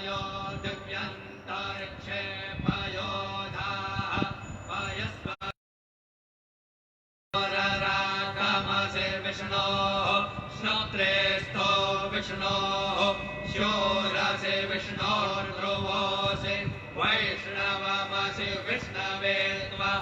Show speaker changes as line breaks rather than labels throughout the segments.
पयो दिव्यन्तरिक्षे पयोधाः पयस्वरागमसे विष्णोः श्रोत्रेस्थो विष्णोः शूरसे विष्णोर्ध्रुवोऽसि वैष्णवमसि विष्णवे त्वा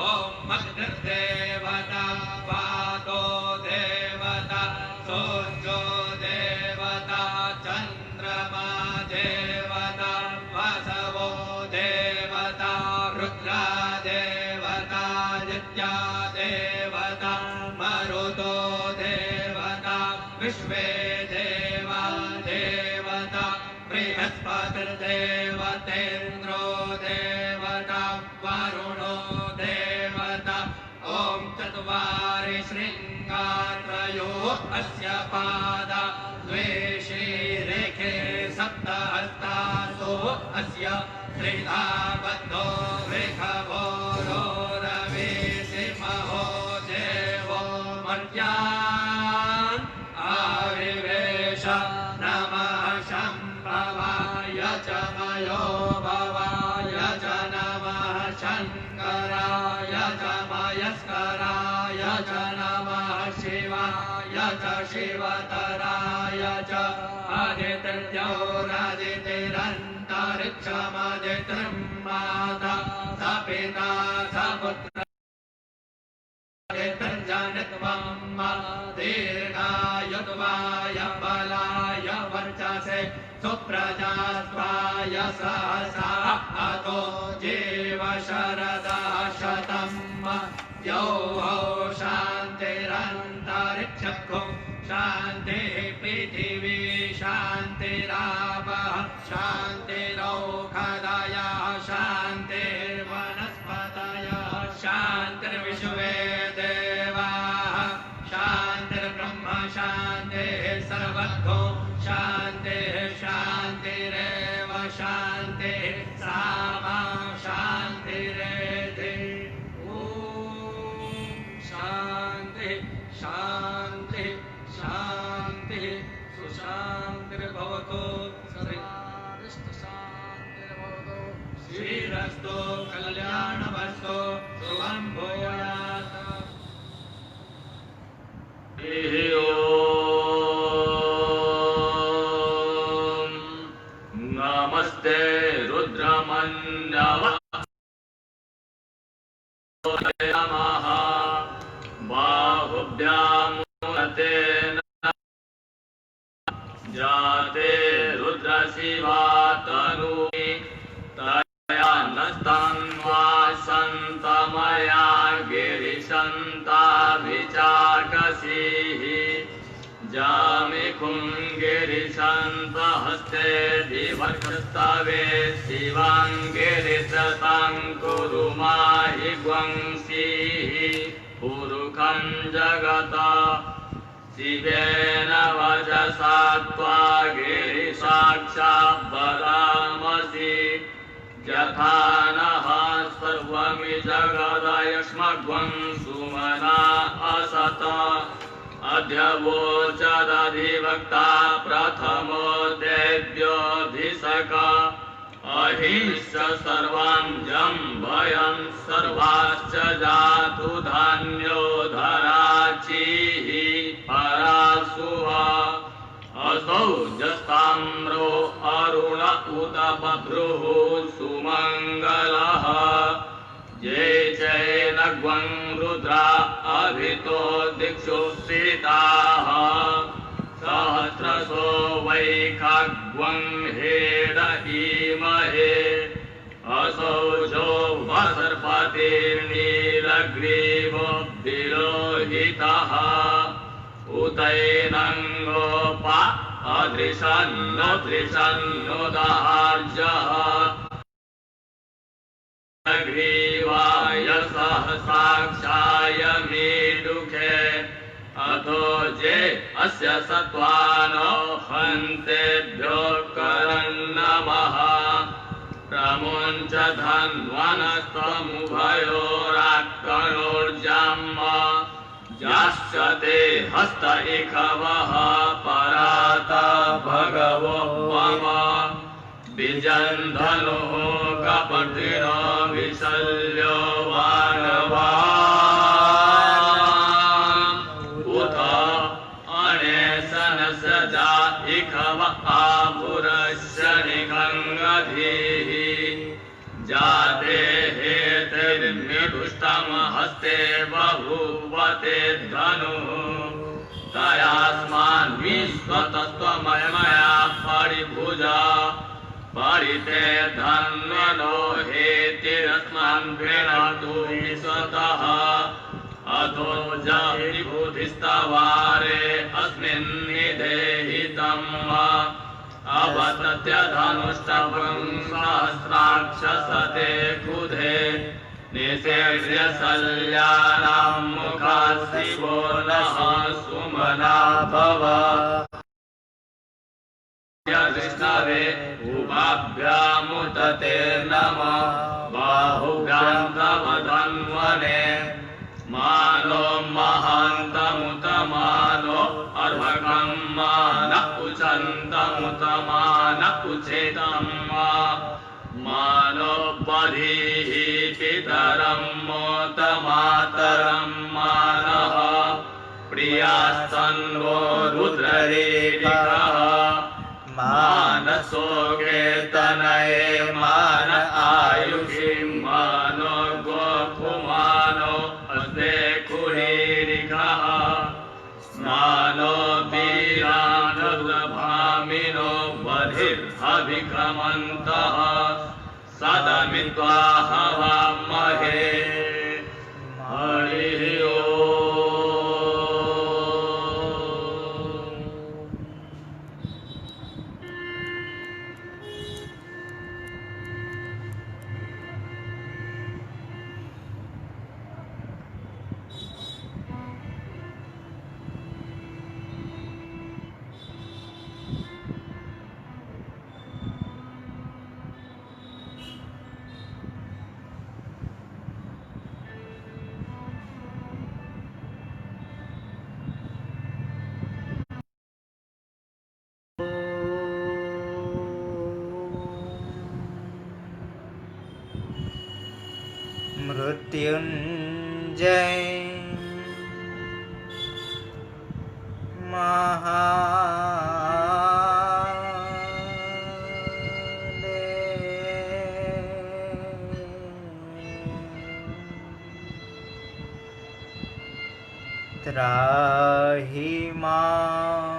ॐ अग्निर्देवता वातो देवता सूर्यो देवता चन्द्रमा देवता वसवो देवता रुद्रा देवता नित्या देवता मरुतो देवता विश्वे देवा देवता बृहस्पतिर्देवतेन्द्रो देवता वरुणो देवता ॐ चत्वारि शृङ्गात्रयो अस्य पादा द्वे श्रीरेखे सप्तहस्तासो अस्य त्रिधा बद्धो वृषभो रविसिंहो देवो मर्त्यान् आविवेश नमः शम्भवाय च मयो भवाय च नमः शङ्कराय च मयस्कराय च नमः शिवाय च शिवतराय च आदित्यौरादितिरन्तरिक्षमदितिं माता स पिता स पुत्र जनत्वं दीर्घायुत्वाय बलाय वर्चसे सुप्रजास्त्वाय सहसा अतो जीव शरदः शतं यौः शान्तिरन्तरिक्षं शान्तिः पृथिवी शान्तिरापः शान्तिरौषधयः शान्तिर्वनस्पतयः शान्तिर्विश्वे देवाः शान्तिर्ब्रह्म शान्तिः सर्वतो शान्तिः शान्तिरेव शान्तिः सामा शान्तिरेधि ॐ शान्तिः शान्तिः शान्तिः सुशान्तिर्भवतु शान्तिर्भवतु श्रीरस्तु कल्याणमस्तु शुभं भूयात्
नमस्ते रुद्रमन्यव नमः बाहुभ्यां जाते रुद्रशिवा तनूनि तया नस्तन्वासन्तमया गिरिशन्ताभिचाकसीः जामिखुं गिरिशन्तहस्ते दिवर्षस्तवे शिवां गिरिशतां कुरु माहि ग्वंसीः पुरुखं जगता शिवेन वचसा त्वा गिरिसाक्षात् वदामसि यथा नः सर्वमि जगदयक्ष्मग्वं सुमना असत अद्य वोचदधिवक्ता प्रथमो देव्योऽधिसक अहिंस सर्वां जं भयं सर्वाश्च जातु धान्यो धराचिः परासुः असौ जस्ताम्रो अरुण उत बभ्रुः सुमङ्गलः ये चैनग्वं रुद्रा अभितो दिक्षु स्थिताः सहस्रशो वैखग्वं हेड ईमहे असौजो वसर्पतिर्नीलग्रीवो विलोहितः उतैनङ्गोपा अदृशन्नो दृशन्नो दहार्जः ग्रीवाय सहसाक्षाय मीडुखे अथो जे अस्य सत्वानो हन्तेभ्यो करन्नमः प्रमुञ्च धन्वनस्तमुभयोराक्कणोर्जाम्म जाश्च ते हस्त इखवः परात भगवो मम विजन्धनुः कपटिनो विशल्यो वानवा उत अनेशनसजा इखव आपुरस्य निगङ्गधीः जाते हेतिर्मिदुष्टं हस्ते बभूवते धनुः तयास्मान् विश्वतत्त्वमयमया परिभुजा परिते धन्वनो हेतिरस्मान् गृह्णातु विश्वतः अथो जहिबुधिस्तवारे अस्मिन् निधेहितं अवतत्य धनुष्टभं सहस्राक्षसते कुधे निषेव्य शल्यानां मुखाशिवो नः सुमना भव कृष्णवे उभाभ्यामुतते नमः बाहुभ्यां तव धन्वने मानो महान्तमुतमानो अर्भकं मान उचन्तमुतमान उचेतं मानो बधिः पितरं मोतमातरं मानः प्रियास्तन्वो रुद्ररेरिकः मानसो केतनये मान आयुषि मानो गोकुमानो अस्ते कुरीरिकः स्नानो वीरानुर्भामिनो बधिर्हविक्रमन्तः सदमित्वा हवामहे हरिः
मृत्युंजय त्राहि मां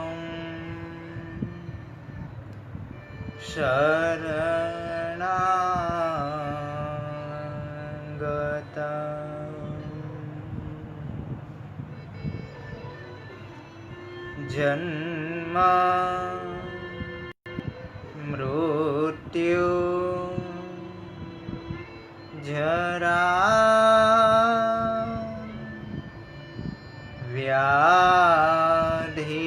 जन्म मृत्यु जरा व्याधि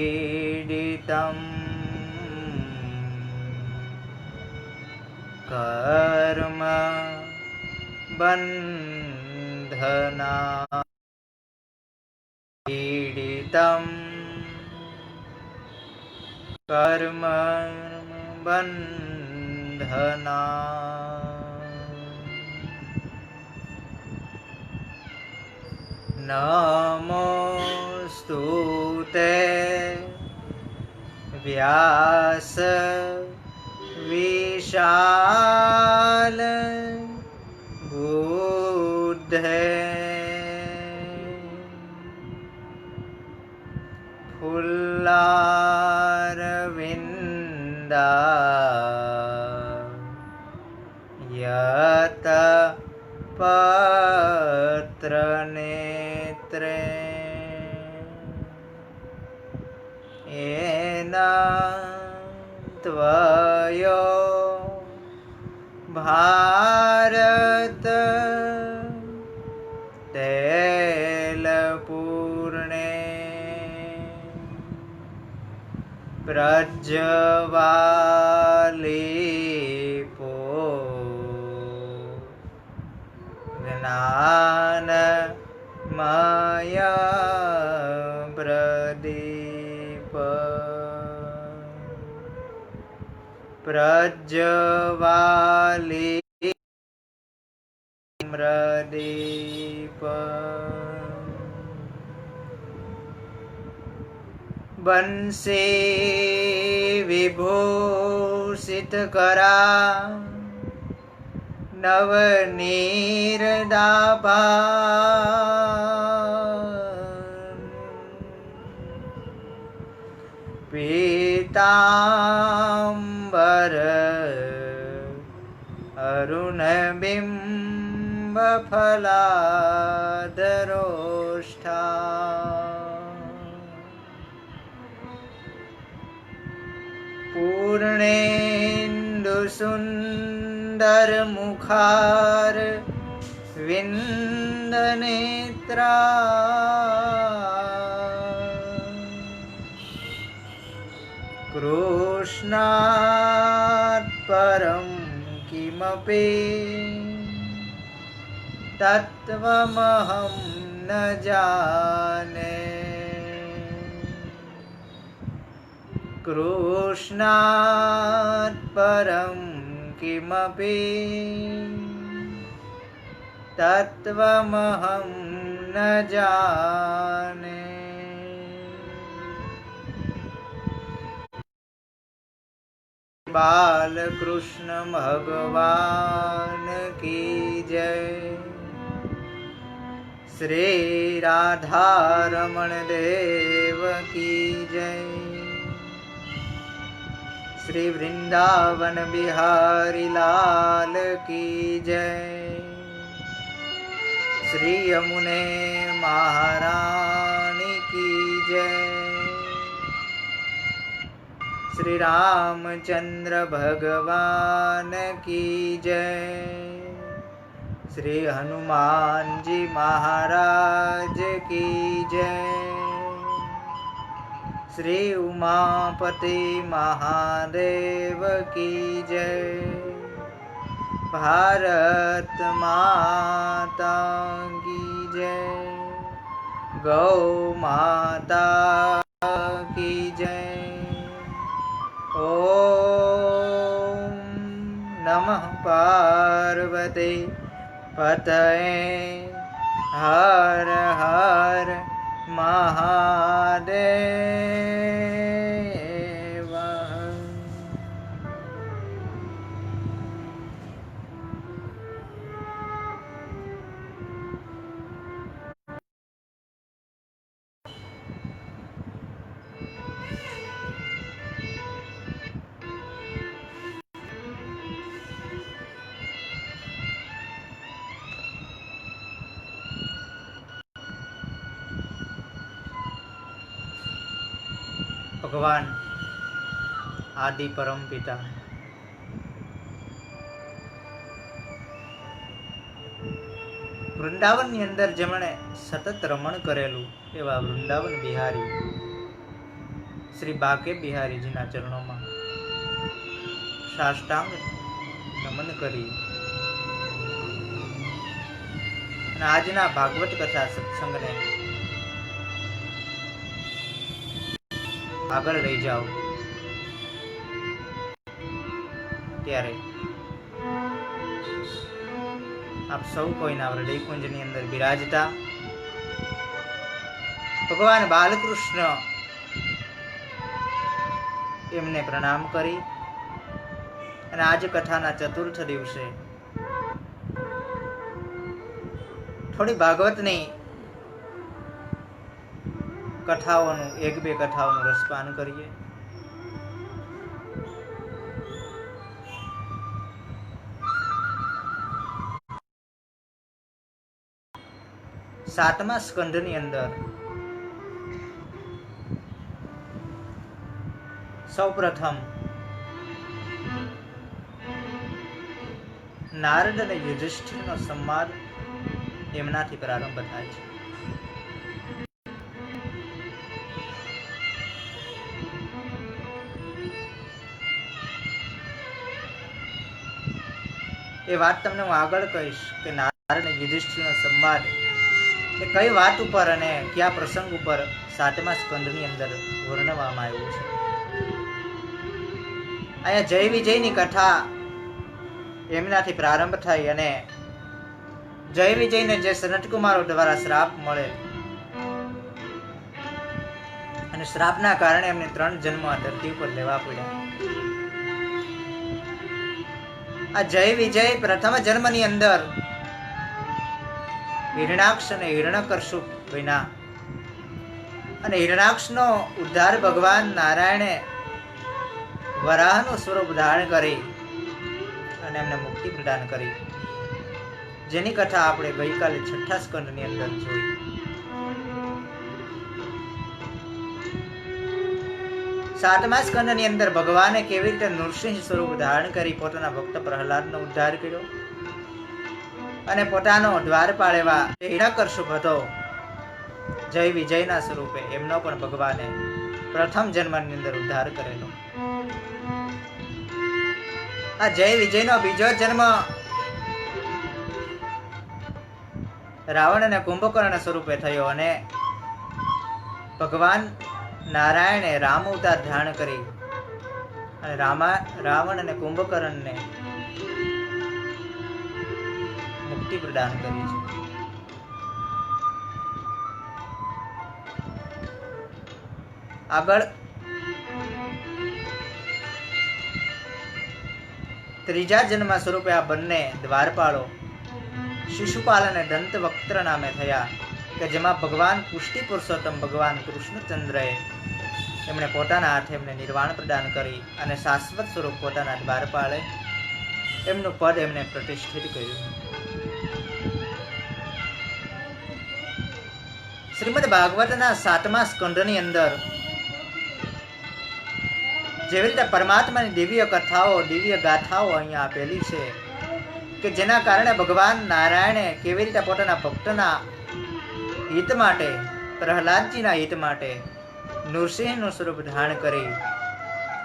पीडितं कर्म बन्धना पीडितं कर्म बन्धना नमोस्तुते व्यास विशाल बुद्धे फुल्लारविन्दा यत पत्रनेत्रे येन त्वयो भारत तैलपूर्णे प्रज्वालिपो ज्ञानमय प्रदीप प्रज्वलित धूम्रदीप बंसी विभूषित करा नवनीरदाभा पीतांबर अरुणबिंब फलाधरोष्ठा पूर्णेन्दु सुंदर मुखार विंदनेत्रा कृष्णात् परं किमपि तत्त्वमहं न जाने कृष्णात् परं किमपि तत्त्वमहं न जाने। बालकृष्ण भगवान की जय। श्री राधा रमण देव की जय। श्री वृंदावन बिहारी लाल की जय। श्री यमुने महारानी की जय। श्री रामचंद्र भगवान की जय। श्री हनुमान जी महाराज की जय। श्री उमापति महादेव की जय। भारत माता की जय। गौ माता की जय। ओम नमः पार्वती पतये हर हर महादेव। ભગવાન આદિ પરમ પિતા વૃંદાવનની અંદર જેમણે સતત રમણ કરેલું એવા વૃંદાવન બિહારી શ્રી બાકે બિહારીજીના ચરણોમાં સાષ્ટાંગ નમન કરી અને આજના ભાગવત કથા સત્સંગને આગળ લઈ જાઓ ત્યારે આપ સૌ કોઈના હૃદયકુંજની અંદર બિરાજતા ભગવાન બાલકૃષ્ણ એમને પ્રણામ કરી અને આજ કથાના ચતુર્થ દિવસે થોડી ભાગવતની કથાઓનું એક બે કથાઓનું રસપાન કરીએ. સાતમા સ્કંધની અંદર સૌપ્રથમ નારદ અને યુધિષ્ઠિરનો સંવાદ એમનાથી પ્રારંભ થાય છે. એ વાત તમને હું આગળ કહીશ કે નારદ અને યુધિષ્ઠિરનો સંવાદ એ કઈ વાત ઉપર અને કયા પ્રસંગ ઉપર 7મા સ્કંદની અંદર વર્ણવવામાં આવ્યું છે. અહીંયા જય વિજયની કથા એમનાથી પ્રારંભ થઈ અને જય વિજયને જે સનતકુમારો દ્વારા શ્રાપ મળે અને શ્રાપના કારણે એમને 3 જન્મ આ ધરતી ઉપર લેવા પડ્યા. આ જય વિજય પ્રથમ જન્મની અંદર હિરણાક્ષ અને હિરણ્યકશ્યપ બન્યા અને હિરણાક્ષનો ઉદ્ધાર ભગવાન નારાયણે વરાહનું સ્વરૂપ ધારણ કરી અને એમને મુક્તિ પ્રદાન કરી, જેની કથા આપણે ગઈકાલે 6થા સ્કંદની અંદર જોઈ. સાતમા સ્કંદની અંદર ભગવાને કેવી રીતે નૃસિંહ સ્વરૂપ ધારણ કરી પોતાના ભક્ત પ્રહલાદનો ઉદ્ધાર કર્યો અને પોતાનો દ્વારપાળ એવા હિરણ્યકશ્યપ હતો જય વિજયના સ્વરૂપે એમનો પણ ભગવાને પ્રથમ જન્મની અંદર ઉદ્ધાર કરેલો. આ જય વિજયનો બીજો જન્મ રાવણ અને કુંભકર્ણ સ્વરૂપે થયો અને ભગવાન નારાયણે રામ અવતાર ધારણ કરી અને રાવણ અને કુંભકર્ણને મુક્તિ પ્રદાન કરી છે. આગળ ત્રીજા જન્મ સ્વરૂપે આ બંને દ્વારપાળો શિશુપાલ અને દંતવક્ત્ર નામે થયા કે જેમાં ભગવાન પુષ્ટિ પુરુષોત્તમ ભગવાન કૃષ્ણચંદ્રએ એમણે પોતાના હાથે એમને નિર્વાણ પ્રદાન કરી અને શાશ્વત સ્વરૂપ પોતાના દ્વારપાળે એમનું પદ એમને પ્રતિષ્ઠિત કર્યું. શ્રીમદ ભાગવતના 7મા સ્કંદની અંદર જેવી રીતે પરમાત્માની દિવ્ય કથાઓ દિવ્ય ગાથાઓ અહીંયા આપેલી છે કે જેના કારણે ભગવાન નારાયણે કેવી રીતે પોતાના ભક્તના હિત માટે પ્રહલાદજીના હિત માટે નૃસિંહનું સ્વરૂપ ધારણ કરી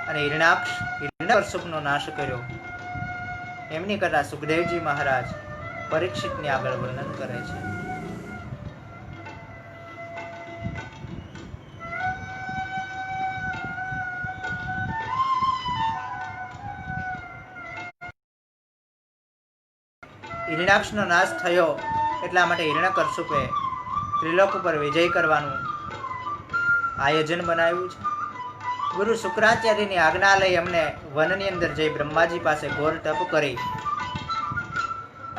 અને હિરણ્યકશ્યપનો નાશ કર્યો, એમની કથા સુખદેવજી મહારાજ પરીક્ષિતની આગળ વર્ણન કરે છે. હિરણ્યાક્ષનો નાશ થયો એટલા માટે હિરણ્યકશ્યપે ત્રિલોક ઉપર વિજય કરવાનું આયોજન બનાવ્યું છે. ગુરુ શુક્રાચાર્યની આજ્ઞા લઈ એમને વનની અંદર જઈ બ્રહ્માજી પાસે ઘોર તપ કરી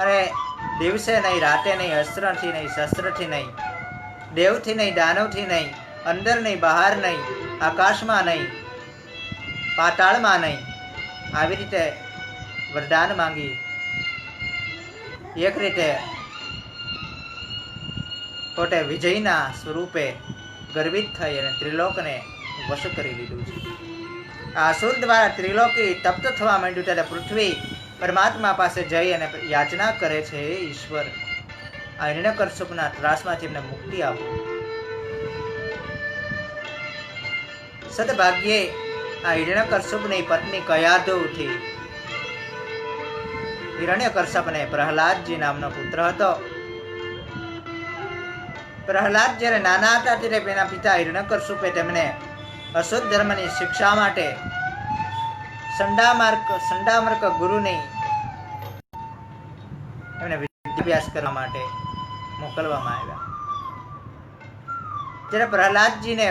અને દિવસે નહીં રાતે નહીં અસ્ત્રથી નહીં શસ્ત્રથી નહીં દેવથી નહીં દાનવથી નહીં અંદર નહીં બહાર નહીં આકાશમાં નહીં પાતાળમાં નહીં આવી રીતે વરદાન માંગી એક રીતે પોતે વિજયના સ્વરૂપે ગર્વિત થઈ અને ત્રિલોકને વશ કરી લીધું છે. આ અસુર દ્વારા ત્રિલોકી તપ્ત થવા માંડ્યું ત્યારે પૃથ્વી પરમાત્મા પાસે જઈ અને યાચના કરે છે, હે ઈશ્વર, આ હિરણ્યકશ્યપના ત્રાસમાંથી એમને મુક્તિ આપો. સદભાગ્યે આ હિરણ્યકશ્યપની પત્ની કયાધુથી હિરણ્યકશ્યપને પ્રહલાદજી નામનો પુત્ર હતો. પ્રહલાદ જ્યારે નાના હતા ત્યારે એના પિતા હિરણ્યકશ્યપે તેમને અશુદ્ધ ધર્મની શિક્ષા માટે સંડામર્ક ગુરુની એમને વિદ્યાભ્યાસ કરવા માટે મોકલવામાં આવ્યા. જ્યારે પ્રહલાદજીને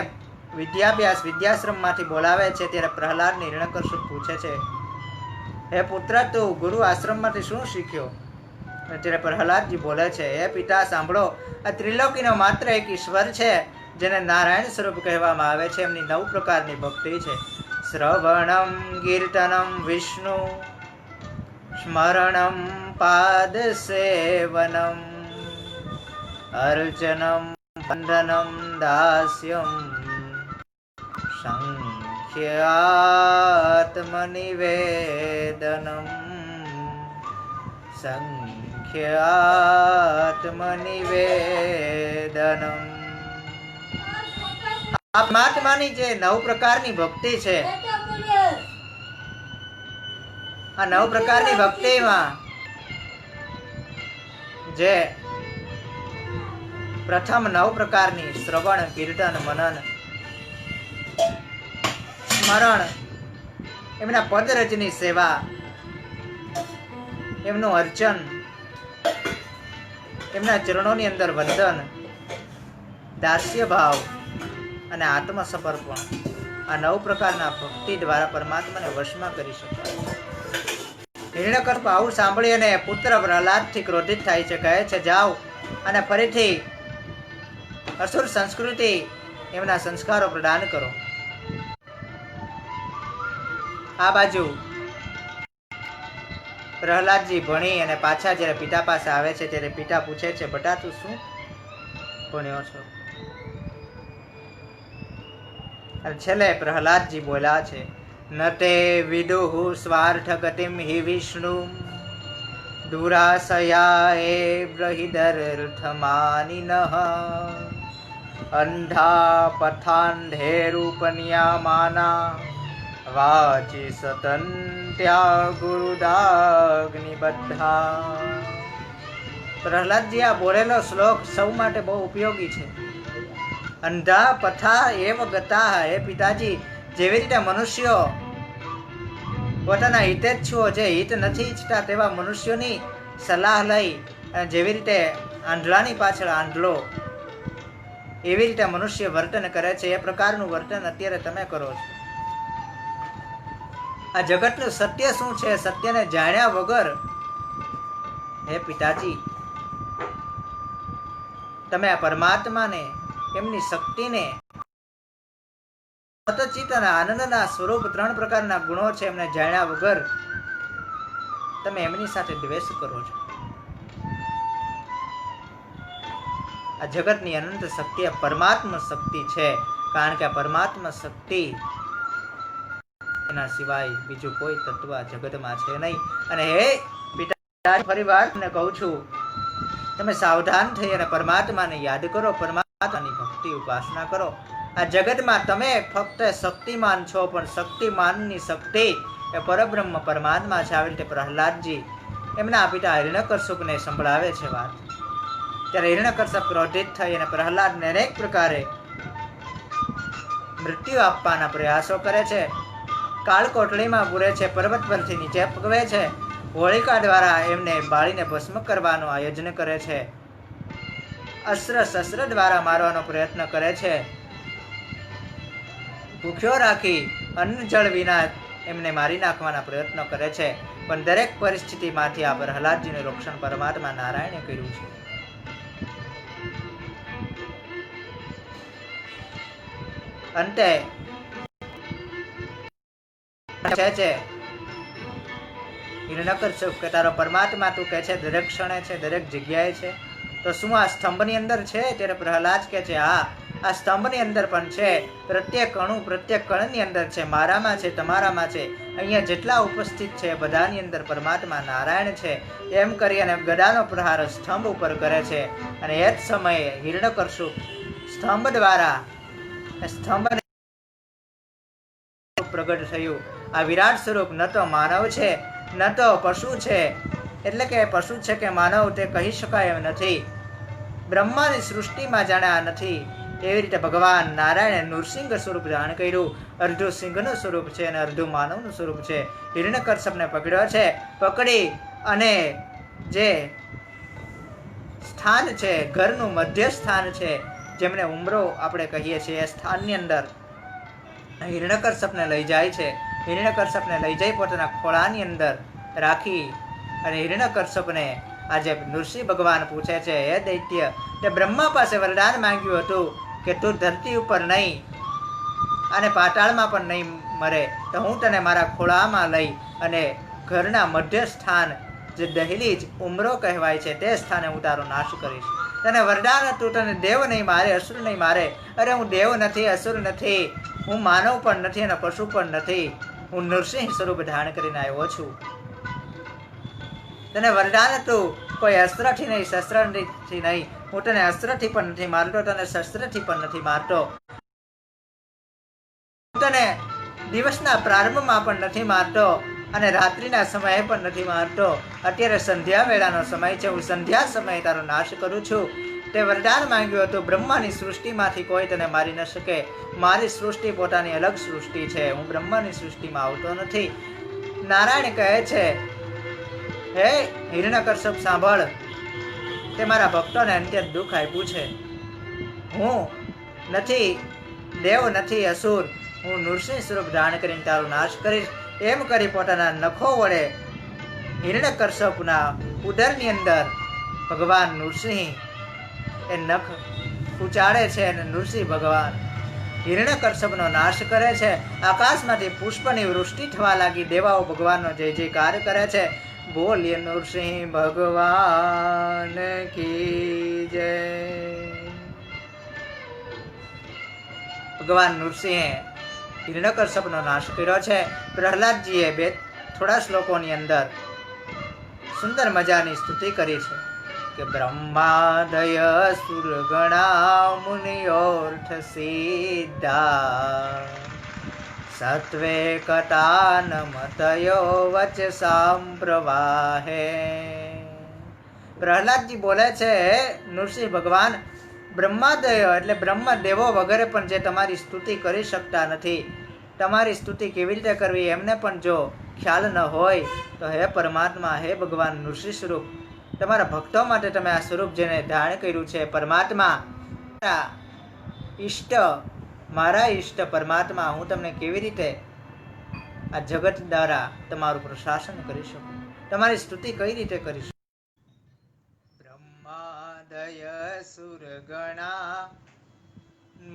વિદ્યાશ્રમમાંથી બોલાવે છે ત્યારે પ્રહલાદને હિરણ્યકશ્યપ પૂછે છે, હે પુત્ર, તું ગુરુ આશ્રમમાંથી શું શીખ્યો? ત્યારે પ્રહલાદજી બોલે છે, હે પિતા સાંભળો, આ ત્રિલોકીનો માત્ર એક ઈશ્વર છે જેને નારાયણ સ્વરૂપ કહેવામાં આવે છે. એમની 9 પ્રકારની ભક્તિ છે. શ્રવણમ કીર્તનમ વિષ્ણુ સ્મરણમ પાદ સેવનમ અર્ચનમ બંધનમ દાસ્યમ સંખ્યાત્મનિવેદનમ સંખ્યાત્મનિવેદનમ. પરમાત્માની જે 9 પ્રકારની ભક્તિ છે, આ 9 પ્રકારની ભક્તિમાં જે પ્રથમ 9 પ્રકારની શ્રવણ, કીર્તન, મનન, સ્મરણ, એમના પદરજની સેવા, એમનું અર્ચન, એમના ચરણોની અંદર વંદન, દાસ્ય ભાવ અને આત્મસમર્પણ, આ 9 પ્રકારના ભક્તિ દ્વારા પરમાત્માને વશમાં કરી શકાય. હિરણ્યકશ્યપ આવું સાંભળી અને પુત્ર પ્રહલાદથી ક્રોધિત થાય છે. કહે છે, જાઓ અને ફરીથી અસુર સંસ્કૃતિ એમના સંસ્કારો પ્રદાન કરો. આ બાજુ પ્રહલાદજી ભણી અને પાછા જ્યારે પિતા પાસે આવે છે ત્યારે પિતા પૂછે છે, બટા તું શું ભણ્યો છો? અને છેલ્લે પ્રહલાદજી બોલ્યા છે, નતે વિદુહુ સ્વાર્થ ગતિમ હિ વિષ્ણુ દુરાસયા એ બ્રહિદર્થમાનિનઃ અંધા પથાંધેરુપનિયામાના વાચી સતંત્યા ગુરુદાગ્નિબદ્ધા. પ્રહલાદજી આ બોલેલો શ્લોક સૌ માટે બહુ ઉપયોગી છે. અંધા પથા એવ ગતા. હે પિતાજી, જેવી રીતે મનુષ્યો પોતાના હિતેચ્છુઓ જે હિત નથી ઈચ્છતા તેવા મનુષ્યોની સલાહ લઈ અને જેવી રીતે આંધળાની પાછળ આંધળો એવી રીતે મનુષ્ય વર્તન કરે છે, એ પ્રકારનું વર્તન અત્યારે તમે કરો છો. આ જગતનું સત્ય શું છે, સત્યને જાણ્યા વગર હે પિતાજી તમે આ પરમાત્માને, એમની શક્તિને, સતચિત અને આનંદના સ્વરૂપ 3 પ્રકારના ગુણો છે એમને જાણ્યા વગર તમે એમની સાથે દ્વેષ કરો છો. આ જગતની અનંત શક્તિ આ પરમાત્મા શક્તિ છે, કારણ કે આ પરમાત્મા શક્તિ એના સિવાય બીજું કોઈ તત્વ આ જગતમાં છે નહીં. અને હે પિતા, ફરી વાર તમને કહું છું, તમે સાવધાન થઈ અને પરમાત્માને યાદ કરો, પરમાત્માની ભક્તિ ઉપાસના કરો. આ જગતમાં તમે ફક્ત શક્તિમાન છો, પણ શક્તિમાનની શક્તિ એ પરબ્રહ્મ પરમાત્મા છે. આવી રીતે પ્રહલાદજી એમના પિતા હિરણ્યકશ્યપને સંભળાવે છે વાત. ત્યારે હિરણ્યકશ્યપ ક્રોધિત થઈ અને પ્રહલાદને અનેક પ્રકારે મૃત્યુ આપવાના પ્રયાસો કરે છે. કાળકોટડીમાં પૂરે છે, પર્વત પરથી નીચે પકવે છે, હોળિકા દ્વારા એમને બાળીને ભસ્મ કરવાનું આયોજન કરે છે, અસ્ત્ર શસ્ત્ર દ્વારા મારવાનો પ્રયત્ન કરે છે, ભૂખ્યો રાખી અન્ન જળ વિના એમને મારી નાખવાના પ્રયત્નો કરે છે. પણ દરેક પરિસ્થિતિમાંથી આ પ્રહલાદજીનું રક્ષણ પરમાત્મા નારાયણે કર્યું છે. અંતે છે હિરણ્યકશ્યપ કે તારો પરમાત્મા તું કહે છે દરેક ક્ષણે છે, દરેક જગ્યાએ છે, તો શું આ સ્તંભની અંદર છે? ત્યારે પ્રહલાદ કહે છે, હા, આ સ્તંભની અંદર પણ છે, પ્રત્યેક અણુ પ્રત્યેક કણની અંદર છે, મારામાં છે, તમારામાં છે, અહીંયા જેટલા ઉપસ્થિત છે બધાની અંદર પરમાત્મા નારાયણ છે. એમ કરી અને ગદાનો પ્રહાર સ્તંભ ઉપર કરે છે. અને એ જ સમયે હિરણ્યકશ્યપ સ્તંભ દ્વારા સ્તંભ પ્રગટ થયું. આ વિરાટ સ્વરૂપ ન તો માનવ છે ન તો પશુ છે, એટલે કે પશુ છે કે માનવ તે કહી શકાય એમ નથી. બ્રહ્માની સૃષ્ટિમાં જાણે આ નથી. એવી રીતે ભગવાન નારાયણે નૃસિંહ સ્વરૂપ ધારણ કર્યું. અર્ધું સિંહનું સ્વરૂપ છે અને અર્ધું માનવનું સ્વરૂપ છે. હિરણ્યકશ્યપને પકડ્યો છે. પકડી અને જે સ્થાન છે, ઘરનું મધ્ય સ્થાન છે, જેમને ઉમરો આપણે કહીએ છીએ, એ સ્થાનની અંદર હિરણ્યકશ્યપને લઈ જાય છે. હિરણ્યકશ્યપને લઈ જઈ પોતાના ખોળાની અંદર રાખી અને હિરણ્યકશ્યપને આજે નૃસિંહ ભગવાન પૂછે છે, હે દૈત્ય, તે બ્રહ્મા પાસે વરદાન માંગ્યું હતું કે તું ધરતી ઉપર નહીં અને પાતાળમાં પણ નહીં મરે, તો હું તને મારા ખોળામાં લઈ અને ઘરના મધ્ય સ્થાન જે દહેલીજ ઉમરો કહેવાય છે તે સ્થાને હું તારો નાશ કરીશ. તને વરદાન હતું, તને દેવ નહીં મારે, અસુર નહીં મારે. અરે હું દેવ નથી, અસુર નથી, હું માનવ પણ નથી અને પશુ પણ નથી. હું નૃસિંહ સ્વરૂપ ધારણ કરીને આવ્યો છું. તને વરદાન હતું કોઈ અસ્ત્રથી નહીં, શસ્ત્રથી નહીં. હું તને અસ્ત્રથી પણ નથી મારતો, તને શસ્ત્રથી પણ નથી મારતો. હું તને દિવસના પ્રારંભમાં પણ નથી મારતો અને રાત્રિના સમયે પણ નથી મારતો. અત્યારે સંધ્યા વેળાનો સમય છે, હું સંધ્યા સમયે તારો નાશ કરું છું. તે વરદાન માંગ્યું હતું, બ્રહ્માની સૃષ્ટિમાંથી કોઈ તને મારી ન શકે. મારી સૃષ્ટિ પોતાની અલગ સૃષ્ટિ છે, હું બ્રહ્માની સૃષ્ટિમાં આવતો નથી. નારાયણ કહે છે, હે હિરણ્યકશ્યપ સાંભળ, તે મારા ભક્તોને અત્યંત દુઃખ આપ્યું છે. હું નથી દેવ, નથી અસુર, હું નૃસિંહ સ્વરૂપ ધારણ કરીને તારો નાશ કરીશ. એમ કરી પોતાના નખો વડે હિરણ્યકશ્યપના ઉદરની અંદર ભગવાન નૃસિંહ એ નખ ઉચાડે છે અને નૃસિંહ ભગવાન હિરણ્યકશ્યપનો નાશ કરે છે. આકાશમાંથી પુષ્પની વૃષ્ટિ થવા લાગી. દેવાઓ ભગવાનનો જય જયકાર કરે છે. બોલીએ નૃસિંહ ભગવાન કી જય. ભગવાન નૃસિંહે હિરણ્યકશ્યપનો નાશ કર્યો છે. પ્રહલાદજીએ થોડા શ્લોકોની અંદર સુંદર મજાની સ્તુતિ કરી છે કે બ્રહ્માદય સુરગણા મુનિયોર્થ સિદ્ધા સત્વે કતાન મતયો વચસામ પ્રવાહે. પ્રહલાદજી બોલે છે, નૃસિંહ ભગવાન, બ્રહ્માદય એટલે બ્રહ્મદેવો વગેરે પણ જે તમારી સ્તુતિ કરી શકતા નથી, તમારી સ્તુતિ કેવી રીતે કરવી એમને પણ જો ખ્યાલ ન હોય, તો હે પરમાત્મા, હે ભગવાન નૃસિંહ સ્વરૂપ, તમારા ભક્તો માટે તમે આ સ્વરૂપ જેને ધારણ કર્યું છે, પરમાત્મા ઈષ્ટ, મારા ઈષ્ટ પરમાત્મા, હું તમને કેવી રીતે આ જગત દ્વારા તમારું પ્રશાસન કરી શકું, તમારી સ્તુતિ કઈ રીતે કરી શકું. બ્રહ્માદય સુરગણા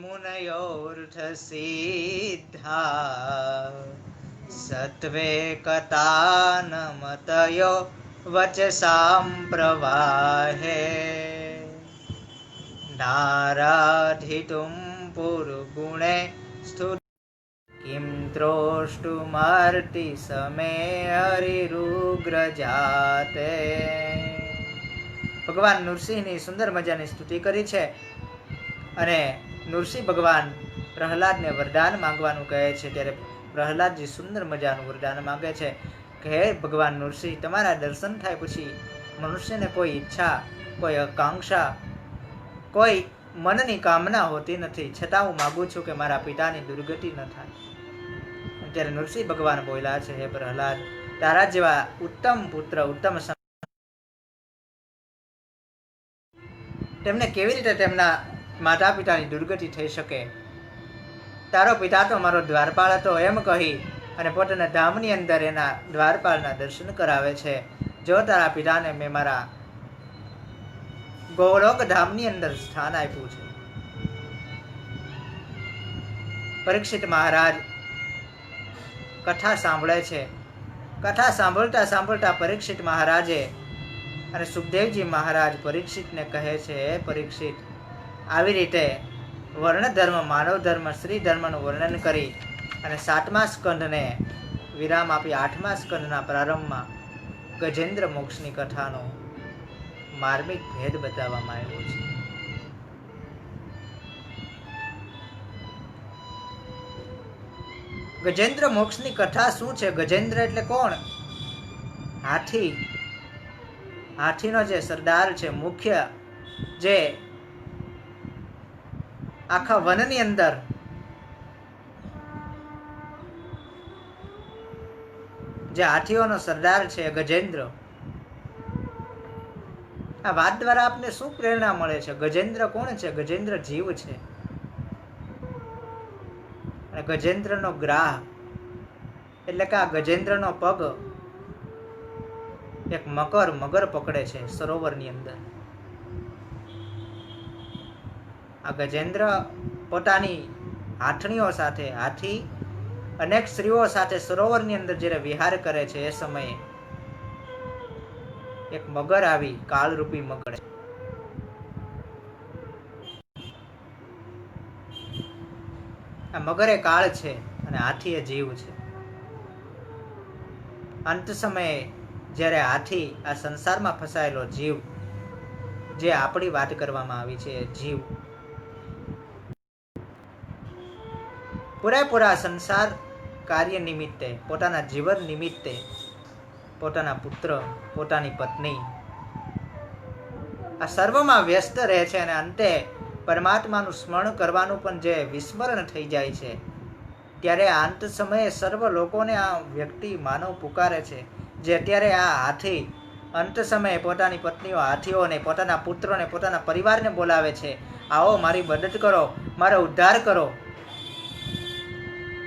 મુનયોર્થ સિદ્ધા સત્વે કતાન મતયો વચસામ પ્રવાહે નારાધિતુમ પુરગુણે સ્થુત કિમ ત્રોષ્ટુમાર્તિ સમે હરિરુગ્ર જાતે. ભગવાન નૃસિંહની સુંદર મજાની સ્તુતિ કરી છે અને નૃસિંહ ભગવાન પ્રહલાદને વરદાન માંગવાનું કહે છે. ત્યારે પ્રહલાદજી સુંદર મજાનું વરદાન માંગે છે કે હે ભગવાન નૃસિંહ, તમારા દર્શન થાય પછી મનુષ્યને કોઈ ઈચ્છા, કોઈ આકાંક્ષા, કોઈ મનની કામના હોતી નથી, છતાં હું માગું છું કે મારા પિતાની દુર્ગતિ ન થાય. ત્યારે નૃસિંહ ભગવાન બોલ્યા છે, હે પ્રહલાદ, તારા જેવા ઉત્તમ પુત્ર, ઉત્તમ તેમને કેવી રીતે તેમના માતા પિતાની દુર્ગતિ થઈ શકે? તારો પિતા તો મારો દ્વારપાળ હતો, એમ કહી અને પોતાના ધામની અંદર એના દ્વારપાળના દર્શન કરાવે છે. જો તારા પિતાને મેં મારા ગોલોક ધામની અંદર સ્થાન આપ્યું છે. પરીક્ષિત મહારાજ કથા સાંભળે છે. કથા સાંભળતા સાંભળતા પરીક્ષિત મહારાજે અને સુખદેવજી મહારાજ પરીક્ષિતને કહે છે, હે પરીક્ષિત, આવી રીતે વર્ણ ધર્મ, માનવ ધર્મ, શ્રી ધર્મનું વર્ણન કરી અને 7મા સ્કંધને વિરામ આપી 8મા સ્કંધના પ્રારંભમાં ગજેન્દ્ર મોક્ષની કથાનો માર્મિક ભેદ બતાવવામાં આવ્યો છે. ગજેન્દ્ર મોક્ષની કથા શું છે? ગજેન્દ્ર એટલે કોણ? હાથી. હાથીનો જે સરદાર છે, મુખ્ય, જે આખા વનની અંદર જે હાથીઓનો સરદાર છે, ગજેન્દ્ર. આ વાત દ્વારા આપને શું પ્રેરણા મળે છે? ગજેન્દ્ર કોણ છે? ગજેન્દ્ર જીવ છે. અને ગજેન્દ્રનો ગ્રાહ એટલે કે આ ગજેન્દ્રનો પગ એક મગર પકડે છે સરોવરની અંદર. આ ગજેન્દ્ર પોતાની હાથણીઓ સાથે, હાથી અનેક સ્ત્રીઓ સાથે સરોવરની અંદર જ્યારે વિહાર કરે છે, એ સમયે એક મગર આવી, કાળરૂપી મગર. આ મગર એ કાળ છે અને હાથી એ જીવ છે. અંત સમયે જ્યારે હાથી આ સંસારમાં ફસાયેલો જીવ, જે આપણી વાત કરવામાં આવી છે, જીવ પૂરેપૂરા સંસાર કાર્ય નિમિત્તે, પોતાના જીવન નિમિત્તે પોતાના પુત્ર, પોતાની પત્ની આ સર્વમાં વ્યસ્ત રહે છે અને અંતે પરમાત્માનું સ્મરણ કરવાનું પણ જે વિસ્મરણ થઈ જાય છે, ત્યારે આ અંત સમયે સર્વ લોકોને આ વ્યક્તિ માનવ પુકારે છે. જે અત્યારે આ હાથી અંત સમયે પોતાની પત્નીઓ હાથીઓને, પોતાના પુત્રોને, પોતાના પરિવારને બોલાવે છે, આવો મારી મદદ કરો, મારો ઉદ્ધાર કરો.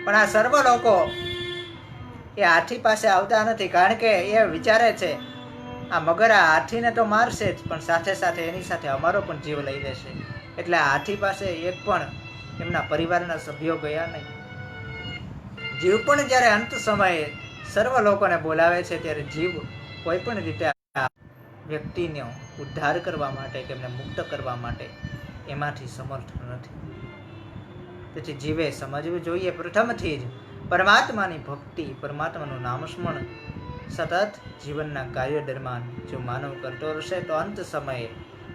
પણ આ સર્વ લોકો એ હાથી પાસે આવતા નથી, કારણ કે એ વિચારે છે આ મગર આ હાથીને તો મારશે જ, પણ સાથે સાથે એની સાથે અમારો પણ જીવ લઈ લેશે. એટલે આ હાથી પાસે એક પણ એમના પરિવારના સભ્યો ગયા નહીં. જીવ પણ જ્યારે અંત સમયે સર્વ લોકોને બોલાવે છે, ત્યારે જીવ કોઈ પણ રીતે આ વ્યક્તિનો ઉદ્ધાર કરવા માટે કે એમને મુક્ત કરવા માટે એમાંથી સમર્થ નથી. તેથી જીવે સમજવું જોઈએ પ્રથમથી જ પરમાત્માની ભક્તિ, પરમાત્માનું નામસ્મરણ સતત જીવનના કાર્ય દરમિયાન જો માનવ કરતો રહેશે તો અંત સમયે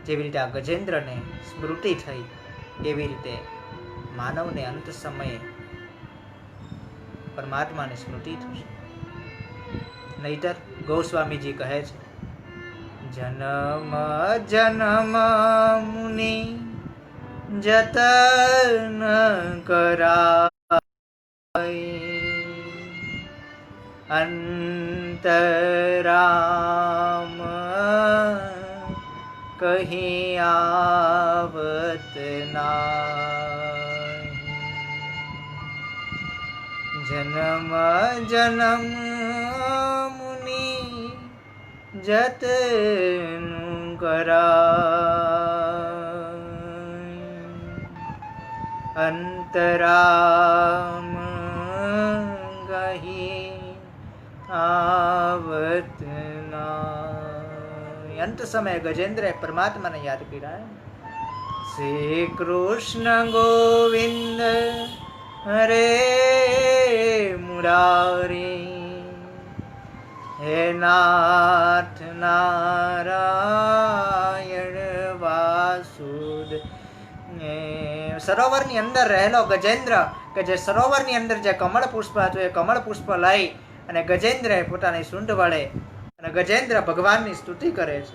જેવી રીતે આ ગજેન્દ્રને સ્મૃતિ થઈ એવી રીતે માનવને અંત સમયે પરમાત્માની સ્મૃતિ થશે. નહીતર ગોસ્વામીજી કહે છે, જન્મ જન્મ મુનિ જતન કરાય અંતરામ કહી આવત નાહી. જન્મ જન્મ મુનિ જતન કરાય અંતરામ કહી આવત નાહી. અંત સમયે ગજેન્દ્રએ પરમાત્માને યાદ કર્યા. શ્રી કૃષ્ણ ગોવિંદ હરે મુરારી, હે નાથ નારાયણ વાસુદ. સરોવરની અંદર રહેલો ગજેન્દ્ર કે જે સરોવરની અંદર જે કમળ પુષ્પ હતું, એ કમળ પુષ્પ લઈ અને ગજેન્દ્રએ પોતાની સૂંઢ વડે અને ગજેન્દ્ર ભગવાનની સ્તુતિ કરે છે.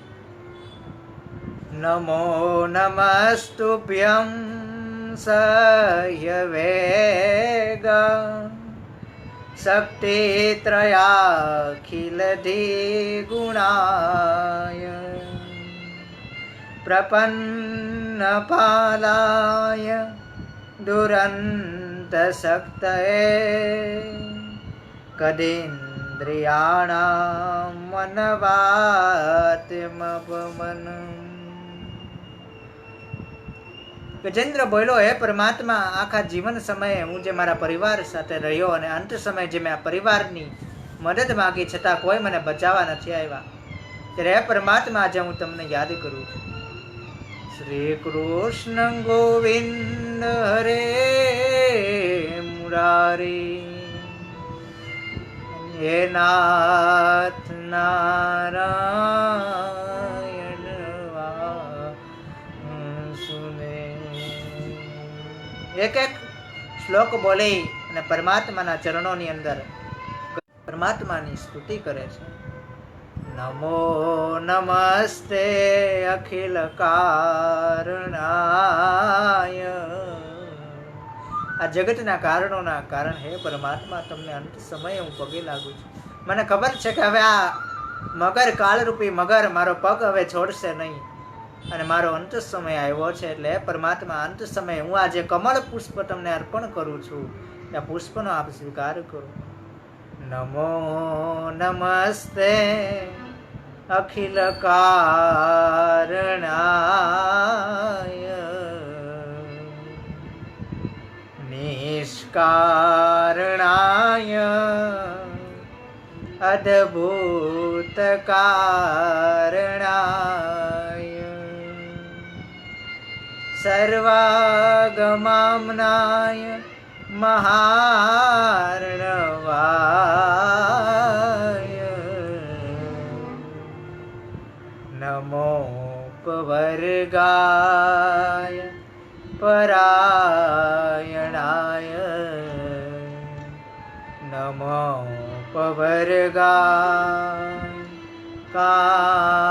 નમો નમસ્તુભ્યં સહ્ય વેગ શક્તિ ત્રયાખિલ ગુણાય પ્રપન્ન પાલાય દુરંત શક્તયે કદેન્દ્રિયાણામ મનવાત્મભવનમ. ગજેન્દ્ર બોલ્યો, હે પરમાત્મા, આખા જીવન સમયે હું જે મારા પરિવાર સાથે રહ્યો અને અંત સમયે જે મેં આ પરિવારની મદદ માંગી છતાં કોઈ મને બચાવવા નથી આવ્યા, ત્યારે હે પરમાત્મા આજે હું તમને યાદ કરું છું. શ્રી કૃષ્ણ ગોવિંદ હરે મુરારી, હે નાથ નારાયણ વાસુદેવ. એક એક શ્લોક બોલી અને પરમાત્માના ચરણોની અંદર પરમાત્માની સ્તુતિ કરે છે. નમો નમસ્તે અખિલ કારણાય, આ જગતના કારણોના કારણ હે પરમાત્મા, તમને અંત સમયે હું પગે લાગુ છું. મને ખબર છે કે હવે આ મગર, કાળરૂપી મગર મારો પગ હવે છોડશે નહીં અને મારો અંત સમય આવ્યો છે. એટલે હે પરમાત્મા, અંત સમયે હું આ જે કમળ પુષ્પ તમને અર્પણ કરું છું, આ પુષ્પનો આપ સ્વીકાર કરો. નમો નમસ્તે અખિલ કારણાય નિષ્કારણાય અદ્ભુત કારણાય સર્વાગમામ્નાય મહાર્ણવાય નમોપવર્ગાય પરાયણાય નમોપવર્ગાય કારણાય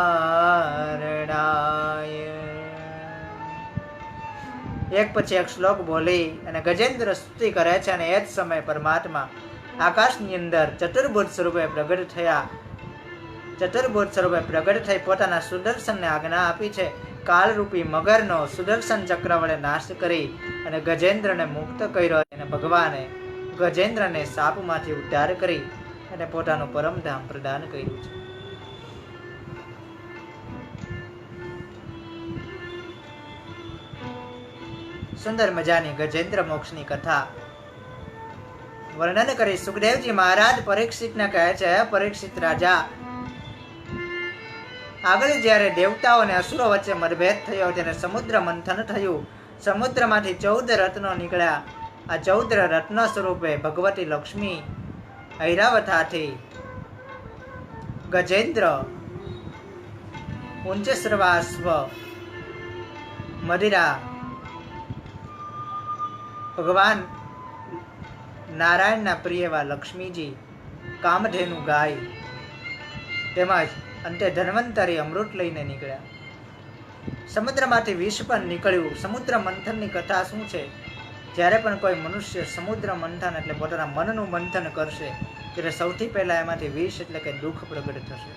એક પછી એક શ્લોક બોલી અને ગજેન્દ્ર સ્તુતિ કરે છે. અને એ જ સમયે પરમાત્મા આકાશની અંદર ચતુર્ભુજ સ્વરૂપે પ્રગટ થયા. ચતુર્ભુજ સ્વરૂપે પ્રગટ થઈ પોતાના સુદર્શનને આજ્ઞા આપી છે, કાળરૂપી મગરનો સુદર્શન ચક્ર વડે નાશ કરી અને ગજેન્દ્રને મુક્ત કર્યો. અને ભગવાને ગજેન્દ્રને સાપમાંથી ઉદ્ધાર કરી અને પોતાનું પરમધામ પ્રદાન કર્યું છે. સુંદર મજાની ગજેન્દ્ર મોક્ષની કથા વર્ણન કરી સુખદેવજી મહારાજ પરીક્ષિતને કહે છે, પરીક્ષિત રાજા, આગળ જ્યારે દેવતાઓ અને અસુરો વચ્ચે મતભેદ થયો ત્યારે સમુદ્ર મંથન થયું. સમુદ્રમાંથી 14 રત્નો નીકળ્યા. આ 14 રત્ન સ્વરૂપે ભગવતી લક્ષ્મી ઐરાવતાથી ગજેન્દ્ર, ઉંચસ્રવાસ્વ, મદિરા, ભગવાન નારાયણના પ્રિય એવા લક્ષ્મીજી, કામધેનુ ગાય, તેમજ અંતે ધન્વંતરી અમૃત લઈને નીકળ્યા. સમુદ્રમાંથી વિષ પણ નીકળ્યું. સમુદ્ર મંથનની કથા શું છે? જ્યારે પણ કોઈ મનુષ્ય સમુદ્ર મંથન એટલે પોતાના મનનું મંથન કરશે ત્યારે સૌથી પહેલા એમાંથી વિષ એટલે કે દુઃખ પ્રગટ થશે.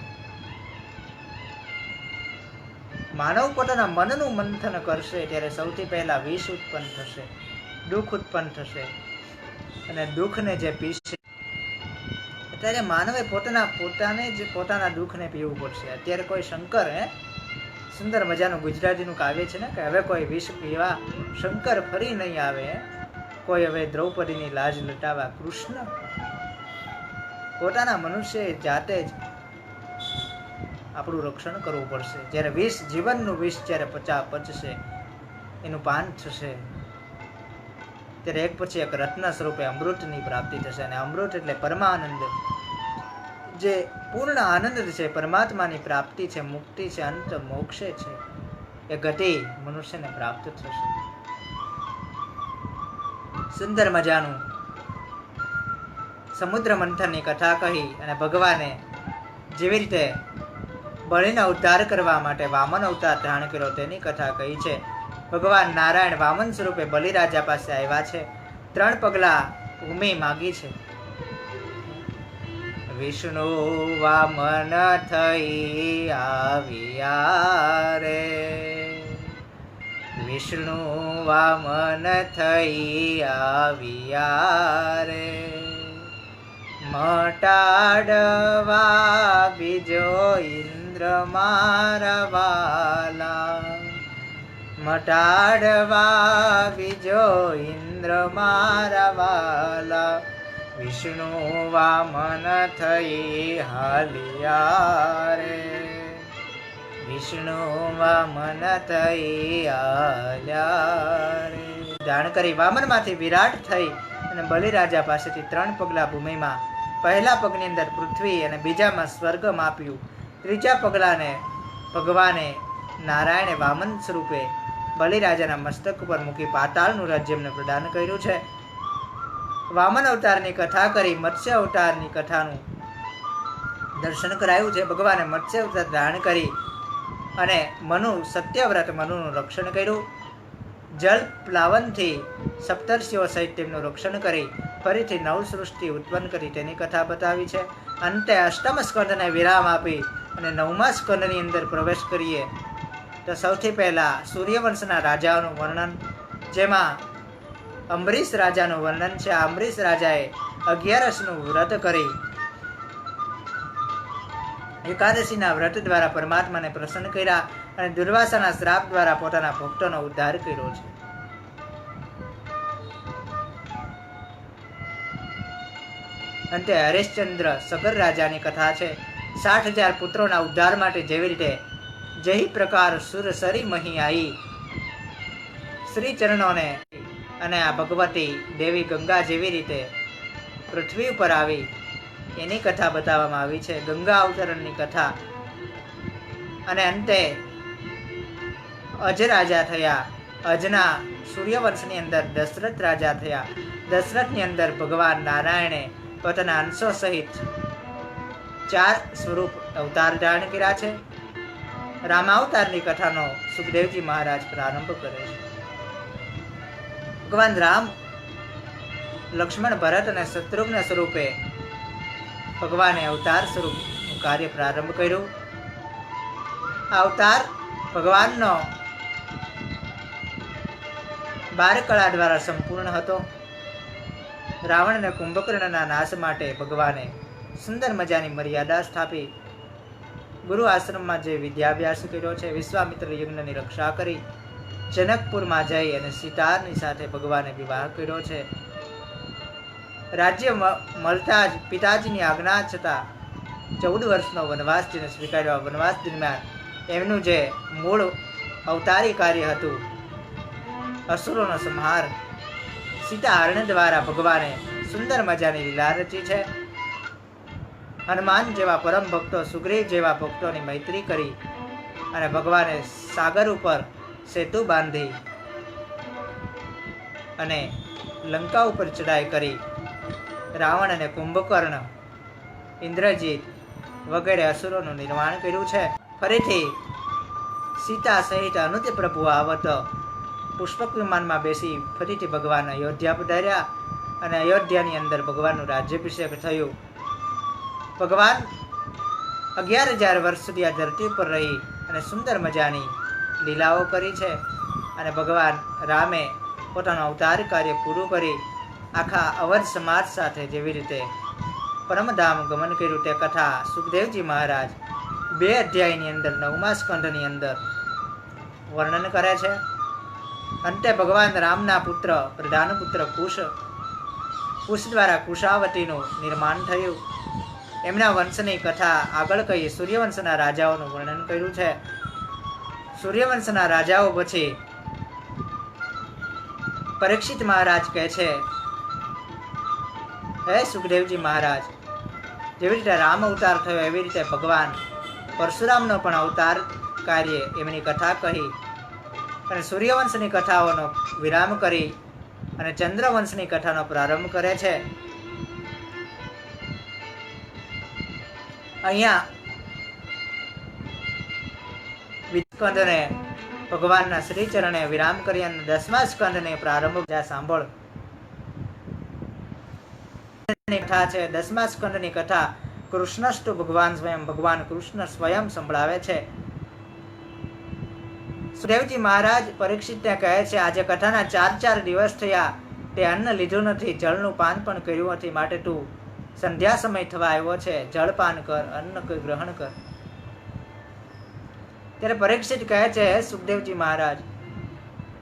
માનવ પોતાના મનનું મંથન કરશે ત્યારે સૌથી પહેલા વિષ ઉત્પન્ન થશે, દુઃખ ઉત્પન્ન થશે. અને દુઃખને જે પીશે ત્યારે માનવે પોતાના દુઃખને પીવું પડશે. અત્યારે કોઈ શંકર સુંદર મજાનું ગુજરાતીનું કાવ્ય છે ને કે હવે કોઈ વિષ પીવા શંકર ફરી નહીં આવે. કોઈ હવે દ્રૌપદીની લાજ લટાવા કૃષ્ણ. પોતાના મનુષ્ય જાતે જ આપણું રક્ષણ કરવું પડશે. જ્યારે વિષ, જીવનનું વિષ જ્યારે પચશે, એનું પાન થશે, ત્યારે એક પછી એક રત્ન સ્વરૂપે અમૃતની પ્રાપ્તિ થશે. અને અમૃત એટલે પરમાનંદ, જે પૂર્ણ આનંદ છે, પરમાત્માની પ્રાપ્તિ છે, મુક્તિ છે, અંત મોક્ષે છે. એ ગતિ મનુષ્યને પ્રાપ્ત થશે. સુંદર મજાનું સમુદ્ર મંથનની કથા કહી અને ભગવાને જેવી રીતે બળીનો ઉદ્ધાર કરવા માટે વામન અવતાર ધારણ કર્યો તેની કથા કહી છે. ભગવાન નારાયણ વામન સ્વરૂપે બલિરાજા પાસે આવ્યા છે. 3 પગલા ભૂમિ માગી છે. વિષ્ણુ વામન થઈ આવ્યા રે, વિષ્ણુ વામન થઈ આવ્યા રે, મટાડવા બીજો ઇન્દ્ર મારા વાલા, મટાડવા બીજો ઇન્દ્ર મારા વાલા, વિષ્ણુ વામન થઈ હાલ્યા રે, વિષ્ણુ વામન થઈ હાલ્યા રે. જાણ કરી વામનમાંથી વિરાટ થઈ અને બલિરાજા પાસેથી 3 પગલા ભૂમિમાં, પહેલા પગની અંદર પૃથ્વી અને બીજામાં સ્વર્ગ માપ્યું. 3જા પગલાને ભગવાને નારાયણે વામન સ્વરૂપે બલિરાજાના મસ્તક ઉપર મૂકી પાતાળનું રાજ્ય એમને પ્રદાન કર્યું છે. વામન અવતારની કથા કરી, મત્સ્ય અવતારની કથાનું દર્શન કરાયું છે. ભગવાને મત્સ્ય અવતાર ધારણ કરી અને સત્યવ્રત મનુનું રક્ષણ કર્યું. જળ પ્લાવનથી સપ્તર્ષિઓ સહિત તેમનું રક્ષણ કરી ફરીથી નવ સૃષ્ટિ ઉત્પન્ન કરી તેની કથા બતાવી છે. અંતે અષ્ટમ સ્કંદને વિરામ આપી અને 9મા સ્કંદની અંદર પ્રવેશ કરીએ તો સૌથી પહેલા સૂર્યવંશના રાજાઓનું વર્ણન, જેમાં અંબરીશ રાજાનું વર્ણન છે. આ અંબરીશ રાજાએ 11નું વ્રત કરી એકાદશીના વ્રત દ્વારા પરમાત્માને પ્રસન્ન કર્યા અને દુર્વાસાના શ્રાપ દ્વારા પોતાના ભક્તોનો ઉદ્ધાર કર્યો છે. અંતે હરિશ્ચંદ્ર સગર રાજાની કથા છે. 60,000 પુત્રોના ઉદ્ધાર માટે જેવી રીતે જહી પ્રકાર સુર સરી મહી આવી શ્રી ચરણોને અને આ ભગવતી દેવી ગંગા જેવી રીતે પૃથ્વી ઉપર આવી એની કથા બતાવવામાં આવી છે. ગંગા અવતરણની કથા. અને અંતે અજ રાજા થયા. અજના સૂર્યવંશની અંદર દશરથ રાજા થયા. દશરથની અંદર ભગવાન નારાયણે પોતાના અંશો સહિત 4 સ્વરૂપ અવતાર ધારણ કર્યા છે. રામાવતારની કથાનો સુખદેવજી મહારાજ પ્રારંભ કરે છે. ભગવાન રામ લક્ષ્મણ ભરત અને શત્રુઘ્ન સ્વરૂપે ભગવાને અવતાર સ્વરૂપનું કાર્ય પ્રારંભ કર્યું. આ અવતાર ભગવાનનો 12 કળા દ્વારા સંપૂર્ણ હતો. રાવણ અને કુંભકર્ણના નાશ માટે ભગવાને સુંદર મજાની મર્યાદા સ્થાપી. ગુરુ આશ્રમમાં જે વિદ્યાભ્યાસ કર્યો છે, વિશ્વામિત્ર યજ્ઞની રક્ષા કરી, જનકપુરમાં જઈ અને સીતાની સાથે ભગવાને વિવાહ કર્યો છે. રાજ્ય મળતા જ પિતાજીની આજ્ઞા છતાં 14 વર્ષનો વનવાસ જેને સ્વીકાર્યો. વનવાસ દરમિયાન એમનું જે મૂળ અવતારી કાર્ય હતું, અસુરોનો સંહાર, સીતા હરણ દ્વારા ભગવાને સુંદર મજાની લીલા રચી છે. હનુમાન જેવા પરમ ભક્તો, સુગ્રીવ જેવા ભક્તોની મૈત્રી કરી અને ભગવાને સાગર ઉપર સેતુ બાંધી અને લંકા ઉપર ચડાઈ કરી રાવણ અને કુંભકર્ણ, ઇન્દ્રજીત વગેરે અસુરોનું નિર્માણ કર્યું છે. ફરીથી સીતા સહિત અનુજ પ્રભુ આવત પુષ્પક વિમાનમાં બેસી ફરીથી ભગવાન અયોધ્યા પધાર્યા અને અયોધ્યાની અંદર ભગવાનનું રાજ્યાભિષેક થયું. ભગવાન 11,000 વર્ષ સુધી આ ધરતી પર રહી અને સુંદર મજાની લીલાઓ કરી છે. અને ભગવાન રામે પોતાનું અવતાર કાર્ય પૂરું કરી આખા અવધ સમાજ સાથે જેવી રીતે પરમધામ ગમન કર્યું તે કથા સુખદેવજી મહારાજ 2 અધ્યાયની અંદર 9મા સ્કંધની અંદર વર્ણન કરે છે. અંતે ભગવાન રામના પુત્ર, પ્રધાન પુત્ર કુશ દ્વારા કુશાવતીનું નિર્માણ થયું. એમના વંશની કથા આગળ કહી સૂર્યવંશના રાજાઓનું વર્ણન કર્યું છે. સૂર્યવંશના રાજાઓ પછી પરીક્ષિત મહારાજ કહે છે, હે સુખદેવજી મહારાજ, જેવી રીતે રામ અવતાર થયો એવી રીતે ભગવાન પરશુરામનો પણ અવતાર કાર્ય એમની કથા કહી અને સૂર્યવંશની કથાઓનો વિરામ કરી અને ચંદ્રવંશની કથાનો પ્રારંભ કરે છે. અહીંયા સ્કંદને ભગવાનના શ્રી ચરણે વિરામ કરી અને 10મા સ્કંદને પ્રારંભ સાંભળ કથા છે. 10મા સ્કંદની કથા કૃષ્ણસ્તુ ભગવાન સ્વયં, ભગવાન કૃષ્ણ સ્વયં સંભળાવે છે. સુખદેવજી મહારાજ પરીક્ષિતને કહે છે, આજે કથાના 4 દિવસ થયા, તે અન્ન લીધું નથી, જળનું પાન પણ કર્યું નથી, માટે તું સંધ્યા સમય થવા આવ્યો છે, જળપાન કર, અન્ન ગ્રહણ કર. ત્યારે પરીક્ષિત કહે છે, હે સુખદેવજી મહારાજ,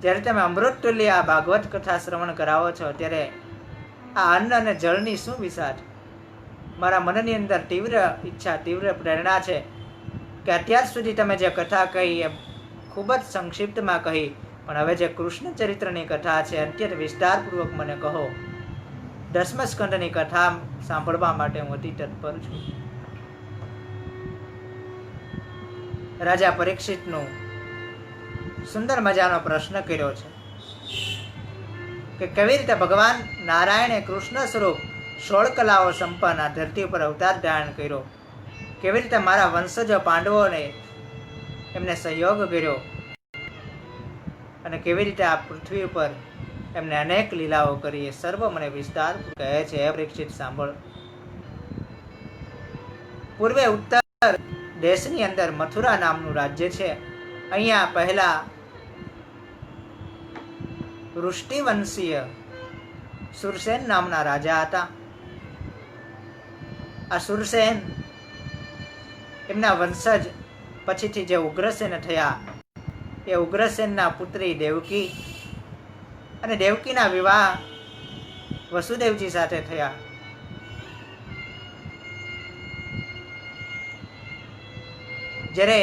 જ્યારે તમે અમૃત તુલ્ય આ ભાગવત કથા શ્રવણ કરાવો છો ત્યારે આ અન્ન અને જળની શું વિસાટ? મારા મનની અંદર તીવ્ર ઈચ્છા, તીવ્ર પ્રેરણા છે કે અત્યાર સુધી તમે જે કથા કહી એ ખૂબ જ સંક્ષિપ્તમાં કહી, પણ હવે જે કૃષ્ણ ચરિત્રની કથા છે અત્યંત વિસ્તારપૂર્વક મને કહો. 10મા સ્કંદની કથા સાંભળવા માટે હું અતિ તત્પર છું. રાજા પરીક્ષિતનું સુંદર મજાનો પ્રશ્ન કર્યો છે કે કેવી રીતે ભગવાન નારાયણે કૃષ્ણ સ્વરૂપ 16 કલાઓ સંપન્ન આ ધરતી ઉપર અવતાર ધારણ કર્યો, કેવી રીતે મારા વંશજો પાંડવોને એમને સહયોગ કર્યો અને કેવી રીતે આ પૃથ્વી ઉપર એમને અનેક લીલાઓ કરી, એ સર્વ મને વિસ્તાર કહે છે. હે પરીક્ષિત સાંભળ. પૂર્વે ઉત્તર દેશની અંદર મથુરા નામનું રાજ્ય છે. અહીંયા પહેલા વૃષ્ટિવંશીય સુરસેન નામના રાજા હતા. આ સુરસેન એમના વંશજ પછીથી જે ઉગ્રસેન થયા, એ ઉગ્રસેનના પુત્રી દેવકી અને દેવકીના વિવાહ વસુદેવજી સાથે થયા. જ્યારે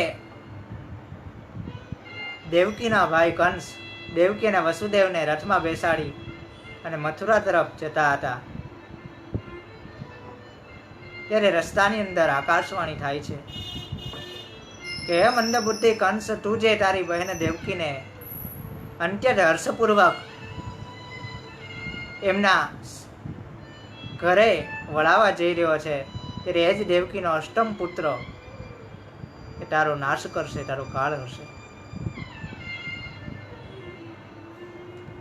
દેવકીના ભાઈ કંસ દેવકી અને વસુદેવને રથમાં બેસાડી અને મથુરા તરફ જતા હતા, ત્યારે રસ્તાની અંદર આકાશવાણી થાય છે કે હે મંદબુદ્ધિ કંસ, તું જે તારી બહેન દેવકીને અત્યંત હર્ષપૂર્વક એમના ઘરે વળાવવા જઈ રહ્યો છે, ત્યારે એ જ દેવકીનો અષ્ટમ પુત્ર એ તારો નાશ કરશે, તારો કાળ હશે.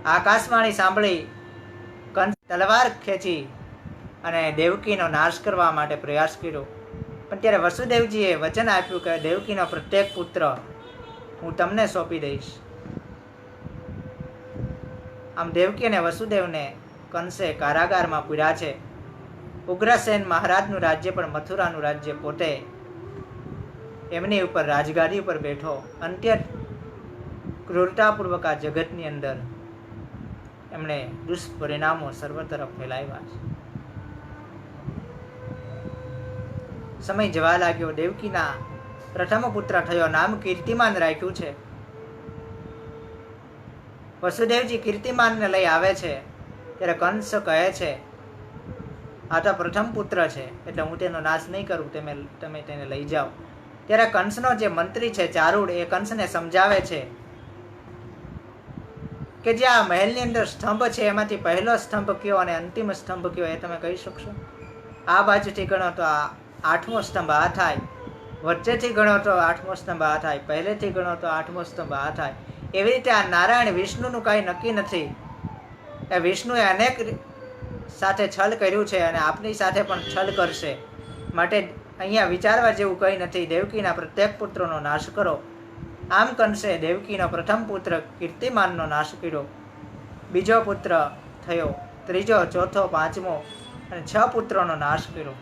આકાશવાણી સાંભળી કંસ તલવાર ખેંચી અને દેવકીનો નાશ કરવા માટે પ્રયાસ કર્યો. પણ ત્યારે વસુદેવજીએ વચન આપ્યું કે દેવકીનો પ્રત્યેક પુત્ર હું તમને સોંપી દઈશ. આમ દેવકી અને વસુદેવને કંસે કારાગારમાં પૂર્યા છે. ઉગ્રસેન મહારાજનું રાજ્ય પણ મથુરાનું રાજ્ય પોતે એમની ઉપર રાજગાદી ઉપર બેઠો અંત્ય ક્રૂરતાપૂર્વક આ જગતની અંદર એમણે દુષ્પરિણામો સર્વ તરફ ફેલાવ્યા છે. સમય જવા લાગ્યો. દેવકીના પ્રથમ પુત્ર થયો, નામ કીર્તિમાન રાખ્યું છે. વસુદેવજી કીર્તિમાનને લઈ આવે છે ત્યારે કંસ કહે છે આ તો પ્રથમ પુત્ર છે એટલે હું તેનો નાશ નહીં કરું, તમે તેને લઈ જાઓ. ત્યારે કંસનો જે મંત્રી છે ચારુડ એ કંસને સમજાવે છે કે જે આ મહેલની અંદર સ્તંભ છે એમાંથી પહેલો સ્તંભ કયો અને અંતિમ સ્તંભ કયો એ તમે કહી શકશો? આ બાજુથી ગણો તો આ 8મો સ્તંભ આ થાય, વચ્ચેથી ગણો તો 8મો સ્તંભ આ થાય, પહેલેથી ગણો તો 8મો સ્તંભ આ થાય. એવી રીતે આ નારાયણ વિષ્ણુનું કાંઈ નક્કી નથી. એ વિષ્ણુએ અનેક સાથે છલ કર્યું છે અને આપની સાથે પણ છલ કરશે. માટે અહીંયા વિચારવા જેવું કંઈ નથી. દેવકીના પ્રત્યેક પુત્રોનો નાશ કરો. આમ કંસે દેવકીનો પ્રથમ પુત્ર કીર્તિમાનનો નાશ કર્યો. બીજો પુત્ર થયો, ત્રીજો, ચોથો, પાંચમો અને 6 પુત્રોનો નાશ કર્યો.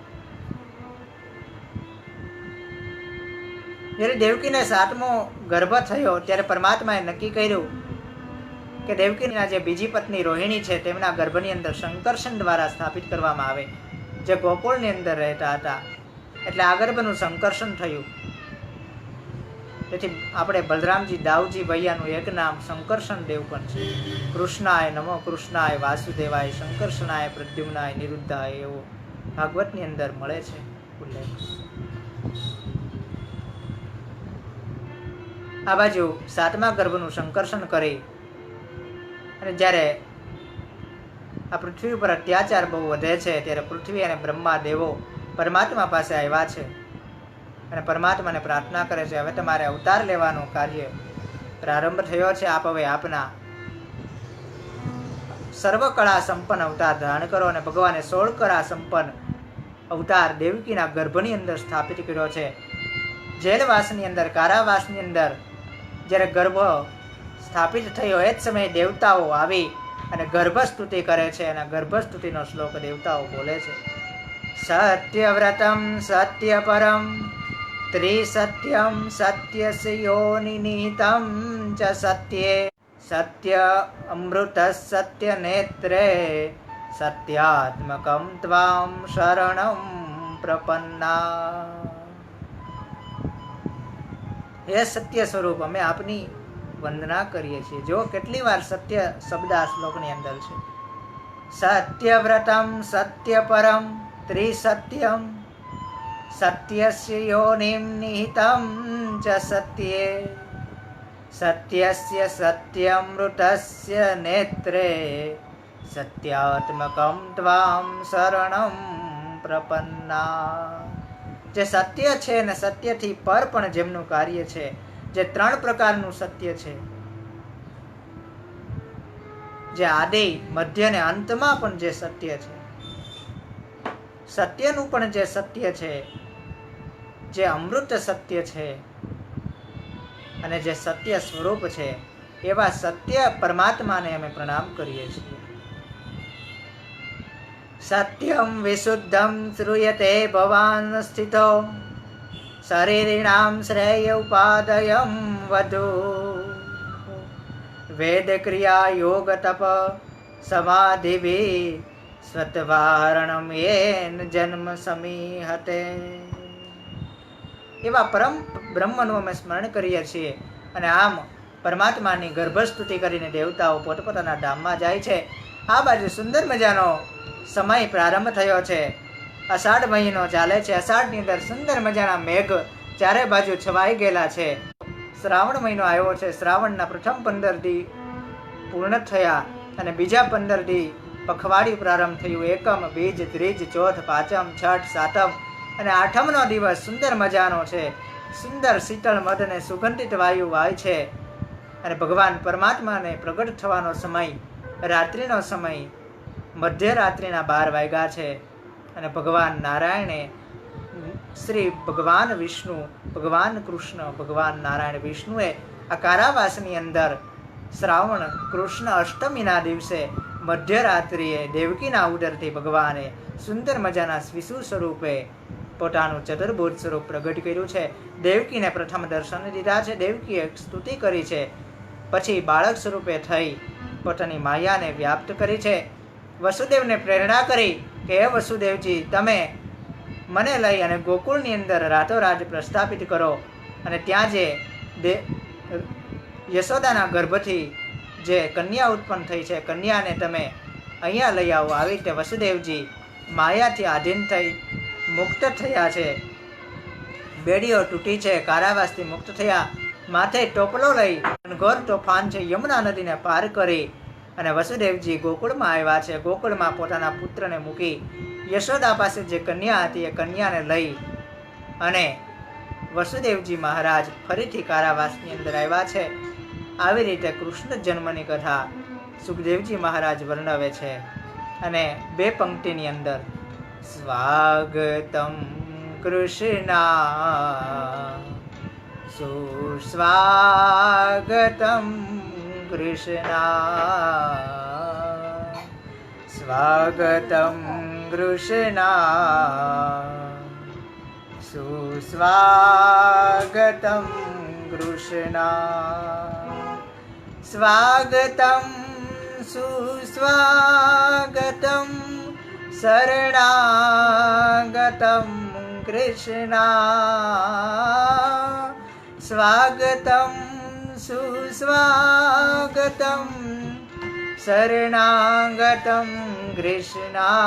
જ્યારે દેવકીને 7મો ગર્ભ થયો ત્યારે પરમાત્માએ નક્કી કર્યું કે દેવકીના જે બીજી પત્ની રોહિણી છે તેમના ગર્ભની અંદર સંકર્ષણ દ્વારા સ્થાપિત કરવામાં આવે, જે ગોકુળની અંદર રહેતા હતા. એટલે આ ગર્ભનું સંકર્ષણ થયું. તેથી આપણે બલરામજી દાઉજી ભૈયાનું એક નામ સંકર્ષણ દેવ પણ છે. કૃષ્ણાય નમો, કૃષ્ણાય વાસુદેવાય, સંકર્ષણાય પ્રદ્યુમ્નાય નિરુદ્ધાય એવો ભાગવતની અંદર મળે છે ઉલ્લેખ. આ બાજુ 7મા ગર્ભનું સંકર્ષણ કરી અને જ્યારે આ પૃથ્વી ઉપર અત્યાચાર બહુ વધે છે ત્યારે પૃથ્વી અને બ્રહ્મા દેવો પરમાત્મા પાસે આવ્યા છે અને પરમાત્માને પ્રાર્થના કરે છે હવે તમારે અવતાર લેવાનું કાર્ય પ્રારંભ થયો છે. આપ હવે આપના સર્વકળા સંપન્ન અવતાર ધારણ કરો અને ભગવાને 16 કળા સંપન્ન અવતાર દેવકીના ગર્ભની અંદર સ્થાપિત કર્યો છે. જેલવાસની અંદર, કારાવાસની અંદર જ્યારે ગર્ભ સ્થાપિત થયો એ જ સમયે દેવતાઓ આવી અને ગર્ભસ્તુતિ કરે છે અને ગર્ભસ્તુતિનો શ્લોક દેવતાઓ બોલે છે. સત્યવ્રતમ સત્ય પરમ ત્રિસત્યમ સત્યસ્ય યોનિનિહિતમ ચ સત્યે સત્ય અમૃત સત્ય નેત્રે સત્યાત્મકમ ત્વામ શરણમ પ્રપન્ના. હે સત્ય સ્વરૂપ, અમે આપની વંદના કરીએ છીએ. જો કેટલી વાર સત્ય શબ્દ આ શ્લોકની અંદર છે. સત્યવ્રતમ સત્ય પરમ ત્રિસત્યમ સત્યસ્ય યોનિમ નિહિતમ ચ સત્યે સત્યસ્ય સત્યમૃતસ્ય નેત્રે સત્યાત્મકમ ત્વામ શરણમ પ્રપન્ના. જે સત્ય છે ને સત્યથી પર પણ જેમનું કાર્ય છે, જે 3 પ્રકારનું સત્ય છે, જે આદિ મધ્ય ને અંતમાં પણ જે સત્ય છે, સત્યનું પણ જે સત્ય છે, જે અમૃત સત્ય છે અને જે સત્ય સ્વરૂપ છે એવા સત્ય પરમાત્માને અમે પ્રણામ કરીએ છીએ. સત્યમ વિશુદ્ધમ શ્રૂયતે ભવાન સ્થિતો શરીરિણામ શ્રેય ઉપાદયમ વધુ વેદ ક્રિયા યોગ તપ સમાધિભિ સ્વતવારણમ યેન જન્મ સમીહતે. એવા પરમ બ્રહ્મનું અમે સ્મરણ કરીએ છીએ અને આમ પરમાત્માની ગર્ભસ્તુતિ કરીને દેવતાઓ પોતપોતાના ધામમાં જાય છે. આ બાજુ સુંદર મજાનો સમય પ્રારંભ થયો છે. અષાઢ મહિનો ચાલે છે. અષાઢની અંદર સુંદર મજાના મેઘ ચારે બાજુ છવાઈ ગયેલા છે. શ્રાવણ મહિનો આવ્યો છે. શ્રાવણના પ્રથમ 15 દી પૂર્ણ થયા અને બીજા 15 દી પખવાડી પ્રારંભ થયું. એકમ, બીજ, ત્રીજ, ચોથ, પાંચમ, છઠ, સાતમ અને આઠમનો દિવસ સુંદર મજાનો છે. સુંદર શીતળ મધ અને સુગંધિત વાયુ વાય છે અને ભગવાન પરમાત્માને પ્રગટ થવાનો સમય રાત્રિનો સમય મધ્યરાત્રિના 12 વાગ્યા છે અને ભગવાન નારાયણે શ્રી ભગવાન વિષ્ણુ, ભગવાન કૃષ્ણ, ભગવાન નારાયણ વિષ્ણુએ આ કારાવાસની અંદર શ્રાવણ કૃષ્ણ અષ્ટમીના દિવસે મધ્યરાત્રિએ દેવકીના ઉદરથી ભગવાને સુંદર મજાના શિશુ સ્વરૂપે પોતાનું ચતુર્ભુજ સ્વરૂપ પ્રગટ કર્યું છે. દેવકીને પ્રથમ દર્શન દીધા છે, દેવકીએ સ્તુતિ કરી છે, પછી બાળક સ્વરૂપે થઈ પોતાની માયાને વ્યાપ્ત કરી છે. વસુદેવને પ્રેરણા કરી કે હે વસુદેવજી, તમે મને લઈ અને ગોકુળની અંદર રાતોરાત પ્રસ્થાપિત કરો અને ત્યાં જે યશોદાના ગર્ભથી જે કન્યા ઉત્પન્ન થઈ છે, કન્યાને તમે અહીંયા લઈ આવો. આવી રીતે વસુદેવજી માયાથી આધીન થઈ મુક્ત થયા છે, બેડીઓ તૂટી છે, કારાવાસથી મુક્ત થયા, માથે ટોપલો લઈ ઘોર તોફાન છે યમુના નદીને પાર કરી અને વસુદેવજી ગોકુળમાં આવ્યા છે. ગોકુળમાં પોતાના પુત્રને મૂકી યશોદા પાસે જે કન્યા હતી એ કન્યાને લઈ અને વસુદેવજી મહારાજ ફરીથી કારાવાસની અંદર આવ્યા છે. આવી રીતે કૃષ્ણ જન્મની કથા સુખદેવજી મહારાજ વર્ણવે છે અને 2 પંક્તિની અંદર સ્વાગતમ કૃષ્ણા સુસ્વાગતમ કૃષ્ણા સ્વાગતમ કૃષ્ણા સુસ્વાગતમ કૃષ્ણા સ્વાગતમ સુસ્વાગતમ શરણાગતમ કૃષ્ણા સ્વાગતમ સુસ્વાગતમ શરણાગતમ કૃષ્ણા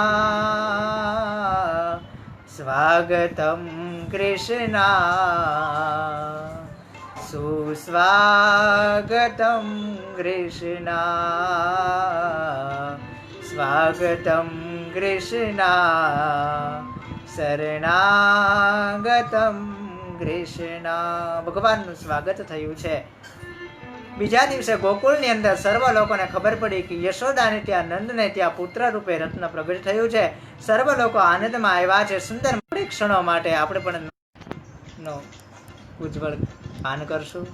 સ્વાગતમ કૃષ્ણા સુસ્વાગતમ કૃષ્ણા સ્વાગતમ કૃષ્ણા શરણાગતમ કૃષ્ણા. ભગવાનનું સ્વાગત થયું છે. બીજા દિવસે ગોકુળની અંદર સર્વ લોકોને ખબર પડી કે યશોદાને ત્યાં નંદને ત્યાં પુત્ર રૂપે રત્ન પ્રગટ થયું છે. સર્વ લોકો આનંદમાં આવ્યા છે. સુંદર ક્ષણો માટે આપણે પણ નો ઉજ્જવળ પાન કરશું.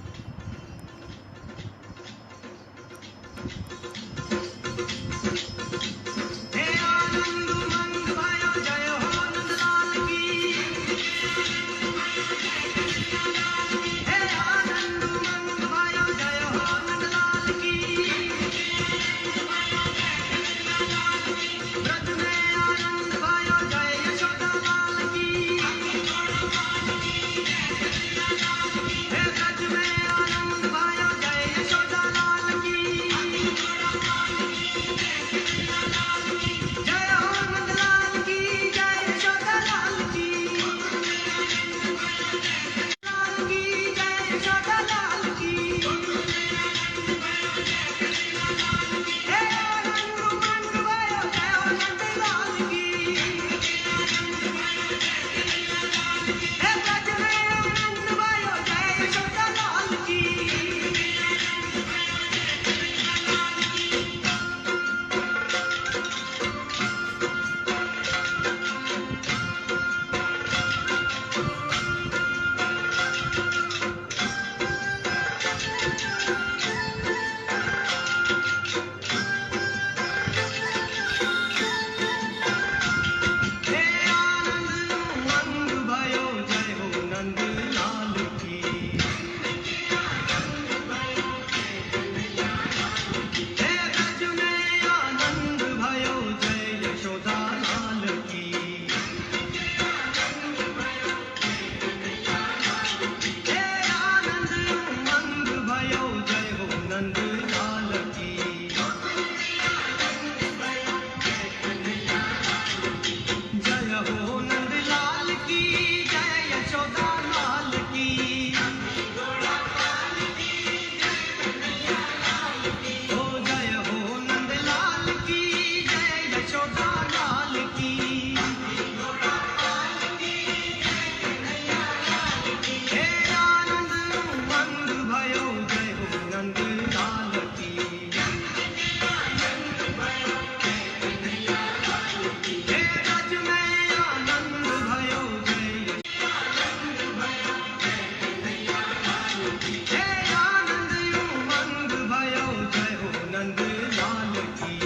ब्रज में आनंद भयो जय हे आनंद उमंग भयो जय हो नंद लाल की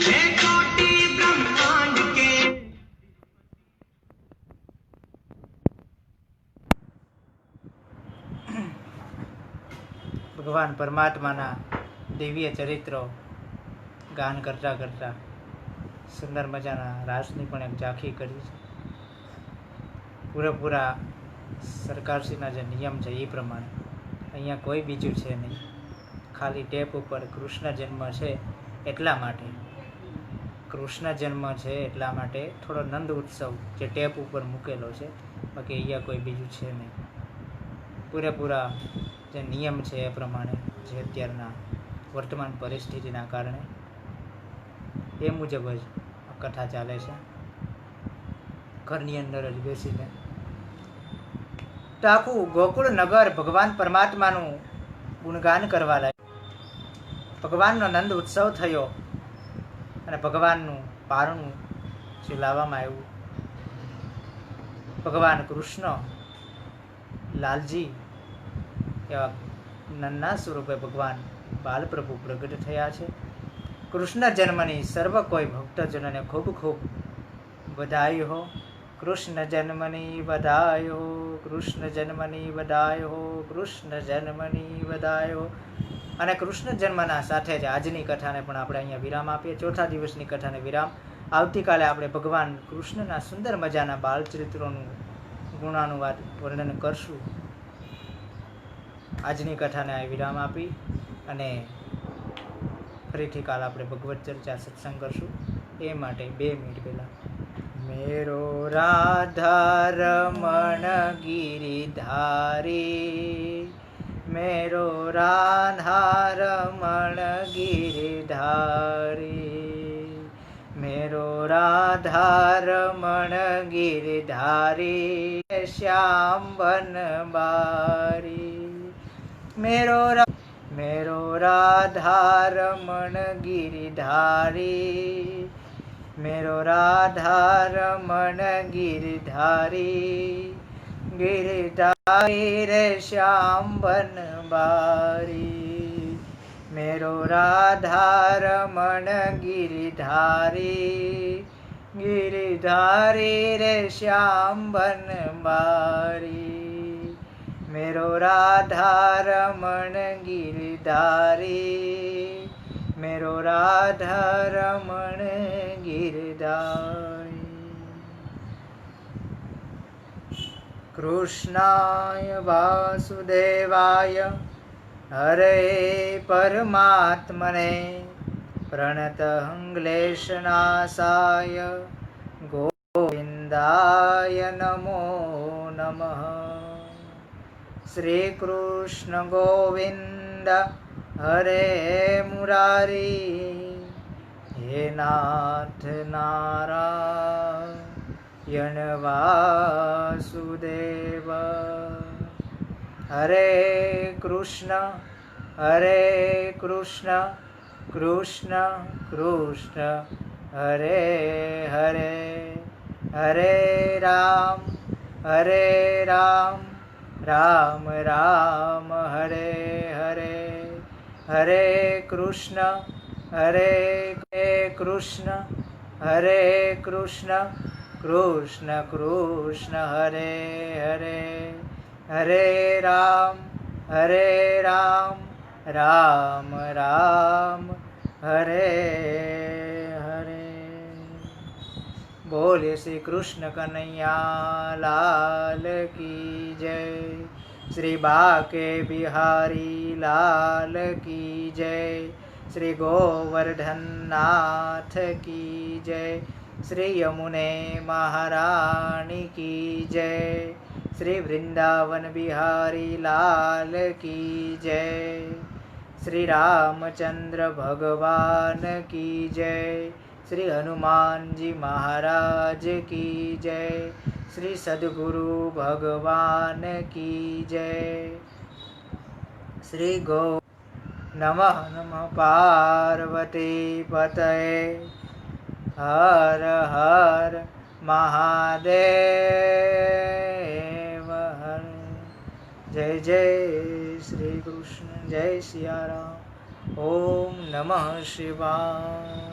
हे कोटि ब्रह्मांड के
ભગવાન પરમાત્માના દિવ્ય ચરિત્રો ગાન કરતા કરતા સુંદર મજાના રાસની પણ એક ઝાંખી કરી છે. પૂરેપૂરા સરકારશ્રીના જે નિયમ છે એ પ્રમાણે અહીંયા કોઈ બીજું છે નહીં. ખાલી ટેપ ઉપર કૃષ્ણ જન્મ છે એટલા માટે થોડો નંદ ઉત્સવ જે ટેપ ઉપર મૂકેલો છે, બાકી અહીંયા કોઈ બીજું છે નહીં. પૂરેપૂરા જે નિયમ છે એ પ્રમાણે જે અત્યારના વર્તમાન પરિસ્થિતિના કારણે એ મુજબ જ આ કથા ચાલે છે. ઘરની અંદર જ બેસીને તો આખું ગોકુળ નગર ભગવાન પરમાત્માનું ગુણગાન કરવા લાગ્યું. ભગવાનનો નંદ ઉત્સવ થયો અને ભગવાનનું પારણું જે લાવવામાં આવ્યું. ભગવાન કૃષ્ણ લાલજી એવા નન્ના સ્વરૂપે ભગવાન બાલપ્રભુ પ્રગટ થયા છે. કૃષ્ણ જન્મની સર્વ કોઈ ભક્તજનોને ખૂબ ખૂબ બધાઈ હો. કૃષ્ણ જન્મની બધાઈ હો, કૃષ્ણ જન્મની બધાઈ હો, કૃષ્ણ જન્મની બધાઈ હો. અને કૃષ્ણ જન્મના સાથે જ આજની કથાને પણ આપણે અહીંયા વિરામ આપીએ. ચોથા દિવસની કથાને વિરામ. આવતીકાલે આપણે ભગવાન કૃષ્ણના સુંદર મજાના બાળચરિત્રોનું ગુણાનુવાદ વર્ણન કરશું. આજની કથાને આ વિરામ આપી અને ફરીથી કાલ આપણે ભગવત ચર્ચા સત્સંગ કરશું. એ માટે 2 મિનિટ પહેલા મેરો રાધા રમણ ગિરિધારી, મેરો રાધા રમણ ગિરિધારી, મેરો રાધા રમણ ગિરિધારી, શ્યામ બનબારી. मेरो राधा रमण गिरिधारी, मेरो राधा रमण गिरिधारी, गिरिधारी रे श्याम बनबारी. मेरो राधा रमण गिरिधारी, गिरिधारी रे श्याम बनबारी. मेरो राधा रमण गिरधारी, मेरो राधा रमण गिरधारी. कृष्णाय वासुदेवाय हरे परमात्मने प्रणतहङ्क्लेशनाशाय गोविन्दाय नमो नमः. श्री कृष्ण गोविंद हरे मुरारी, हे नाथ नारायण वासुदेव. हरे कृष्ण कृष्ण कृष्ण हरे हरे, हरे राम राम राम हरे हरे. हरे कृष्ण कृष्ण कृष्ण कृष्ण हरे हरे. हरे राम राम राम हरे हरे. बोले श्री कृष्ण कन्हैया लाल की जय. श्री बाके बिहारी लाल की जय. श्री गोवर्धन नाथ की जय. श्री यमुने महारानी की जय. श्री वृंदावन बिहारी लाल की जय. श्री रामचंद्र भगवान की जय. श्री हनुमान जी महाराज की जय. श्री सद्गुरु भगवान की जय. श्री गो नमः नमः पार्वती पतये. हर हर महादेव हर. जय जय શ્રી કૃષ્ણ. જય સિયારામ. ઓમ નમઃ શિવાય.